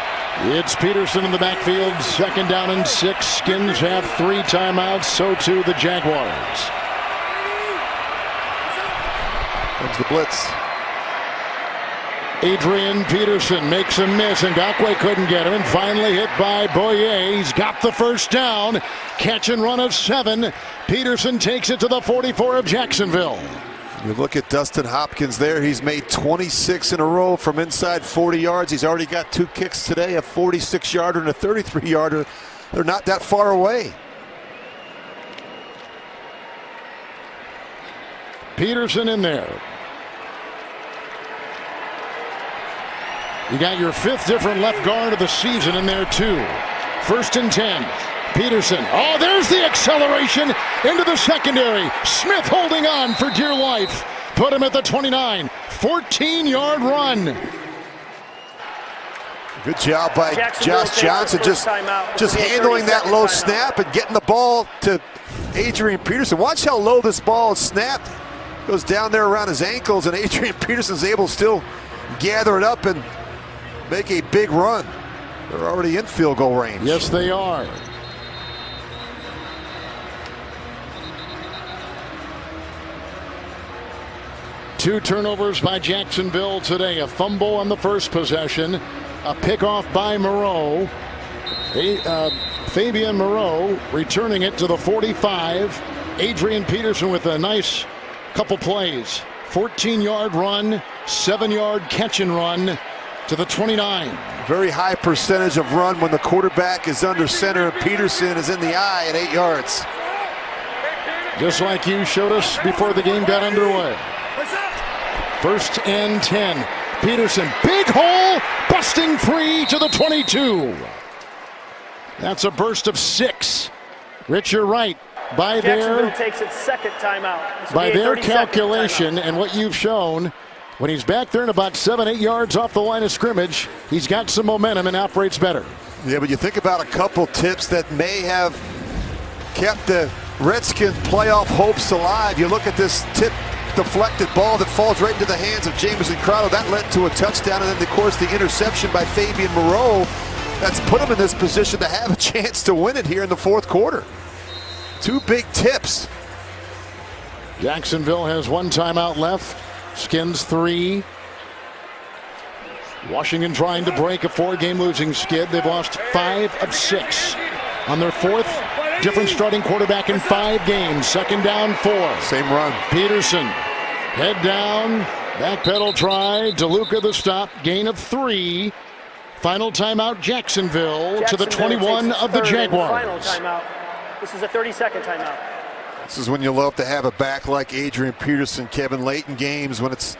It's Peterson in the backfield, 2nd down and 6. Skins have 3 timeouts, so too the Jaguars. Comes the blitz. Adrian Peterson makes a miss, and Ngakoue couldn't get him, and finally hit by Boyer. He's got the 1st down. Catch and run of 7. Peterson takes it to the 44 of Jacksonville. You look at Dustin Hopkins there. He's made 26 in a row from inside 40 yards. He's already got 2 kicks today, a 46-yarder and a 33-yarder. They're not that far away. Peterson in there. You got your 5th different left guard of the season in there too. 1st and 10. Peterson. Oh, there's the acceleration into the secondary. Smith holding on for dear life. Put him at the 29. 14-yard run. Good job by Josh Johnson, just handling that low snap and getting the ball to Adrian Peterson. Watch how low this ball is snapped. Goes down there around his ankles, and Adrian Peterson's able to still gather it up and make a big run. They're already in field goal range. Yes, they are. Two turnovers by Jacksonville today. A fumble on the first possession. A pickoff by Moreau. Fabian Moreau returning it to the 45. Adrian Peterson with a nice couple plays. 14-yard run, 7-yard catch and run to the 29. Very high percentage of run when the quarterback is under center and Peterson is in the eye at 8 yards. Just like you showed us before the game got underway. 1st and 10. Peterson, big hole, busting free to the 22. That's a burst of 6. Rich, you're right. By Jacksonville takes its second timeout. By their calculation and what you've shown, when he's back there in about 7-8 yards off the line of scrimmage, he's got some momentum and operates better. Yeah, but you think about a couple tips that may have kept the Redskins playoff hopes alive. You look at this tip deflected ball that falls right into the hands of Jamison Crowder. That led to a touchdown, and then, of course, the interception by Fabian Moreau. That's put him in this position to have a chance to win it here in the fourth quarter. Two big tips. Jacksonville has one timeout left. Skins 3. Washington trying to break a 4-game losing skid. They've lost 5 of 6 on their 4th. Different starting quarterback in 5 games. 2nd down, 4. Same run. Peterson, head down, back pedal try. DeLuca the stop, gain of 3. Final timeout, Jacksonville to the 21 of the Jaguars. Final timeout. This is a 30-second timeout. This is when you love to have a back like Adrian Peterson, Kevin, late in games when it's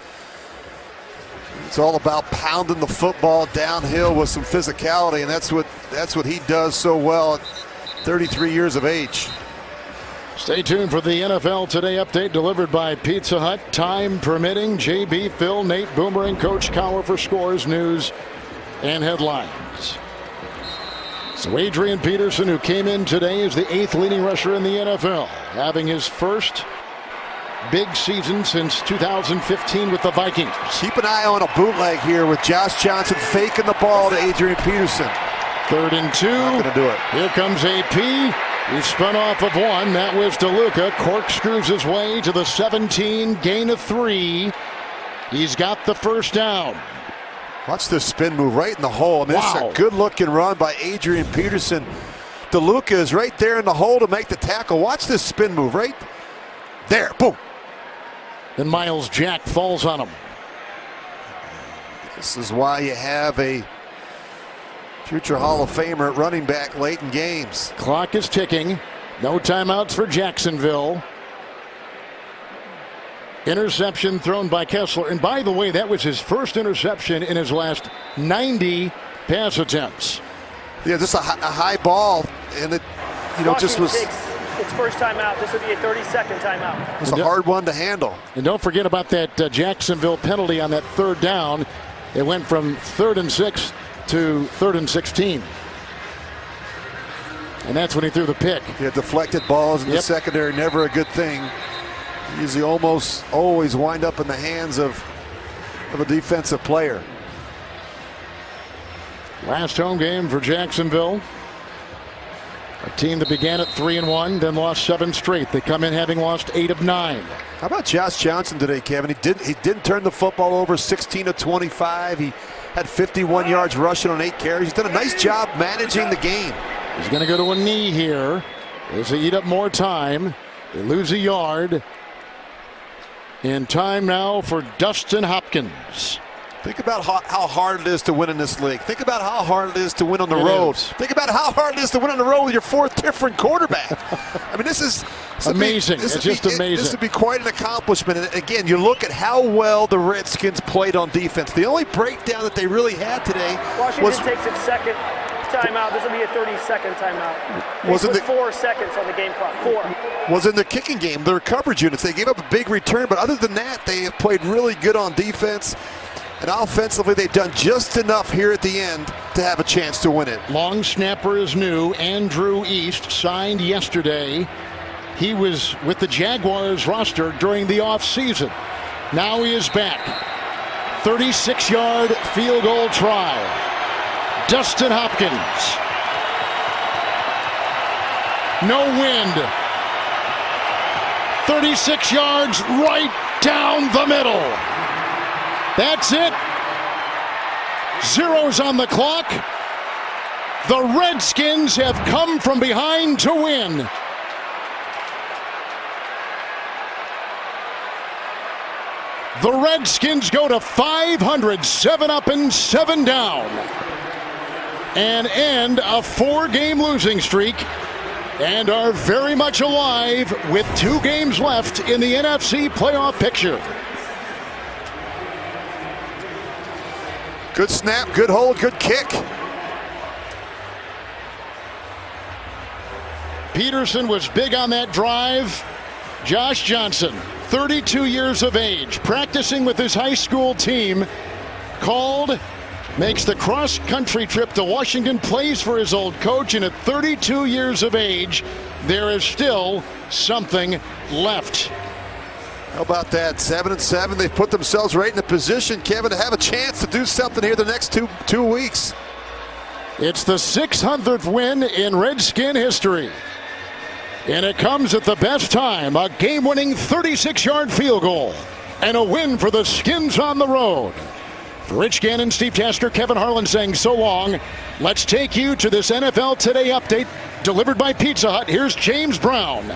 all about pounding the football downhill with some physicality, and that's what he does so well at 33 years of age. Stay tuned for the NFL Today update delivered by Pizza Hut. Time permitting, JB, Phil, Nate, Boomer, and Coach Cowher for scores, news, and headlines. So Adrian Peterson, who came in today, is the 8th leading rusher in the NFL, having his first big season since 2015 with the Vikings. Keep an eye on a bootleg here with Josh Johnson faking the ball to Adrian Peterson. 3rd and 2. Not gonna do it. Here comes AP. He spun off of 1. That was DeLuca. Corkscrews his way to the 17. Gain of 3. He's got the first down. Watch this spin move right in the hole. I mean, wow. This is a good-looking run by Adrian Peterson. DeLuca is right there in the hole to make the tackle. Watch this spin move right there. Boom. Then Miles Jack falls on him. This is why you have a future Hall of Famer at running back late in games. Clock is ticking. No timeouts for Jacksonville. Interception thrown by Kessler. And by the way, that was his first interception in his last 90 pass attempts. Yeah, just a high ball. And it, just was. Its first timeout. This would be a 30-second timeout. It's a hard one to handle. And don't forget about that Jacksonville penalty on that 3rd down. It went from 3rd and 6 to 3rd and 16. And that's when he threw the pick. Yeah, deflected balls in the secondary, never a good thing. Usually almost always wind up in the hands of a defensive player. Last home game for Jacksonville. A team that began at 3-1, then lost 7 straight. They come in having lost 8 of 9. How about Josh Johnson today, Kevin? He didn't turn the football over, 16 of 25. He had 51 yards rushing on 8 carries. He's done a nice job managing the game. He's going to go to a knee here as they eat up more time. They lose a yard. In time now for Dustin Hopkins. Think about how hard it is to win in this league. Think about how hard it is to win on the road. Think about how hard it is to win on the road with your 4th different quarterback. I mean, this is amazing. It's just amazing. This would be quite an accomplishment. And again, you look at how well the Redskins played on defense. The only breakdown that they really had today Washington takes its second timeout. This will be a 30-second timeout. Wasn't with 4 seconds on the game clock. 4. Was in the kicking game, their coverage units. They gave up a big return, but other than that, they have played really good on defense. And offensively, they've done just enough here at the end to have a chance to win it. Long snapper is new. Andrew East signed yesterday. He was with the Jaguars roster during the offseason. Now he is back. 36-yard field goal try. Dustin Hopkins. No wind. 36 yards right down the middle. That's it. Zeros on the clock. The Redskins have come from behind to win. The Redskins go to 500, 7 up and 7 down, and end a 4-game losing streak, and are very much alive with 2 games left in the NFC playoff picture. Good snap, good hold, good kick. Peterson was big on that drive. Josh Johnson, 32 years of age, practicing with his high school team, makes the cross-country trip to Washington, plays for his old coach, and at 32 years of age, there is still something left. How about that? 7-7. They've put themselves right in a position, Kevin, to have a chance to do something here the next two weeks. It's the 600th win in Redskin history. And it comes at the best time, a game-winning 36-yard field goal, and a win for the Skins on the road. For Rich Gannon, Steve Tasker, Kevin Harlan saying so long. Let's take you to this NFL Today update delivered by Pizza Hut. Here's James Brown.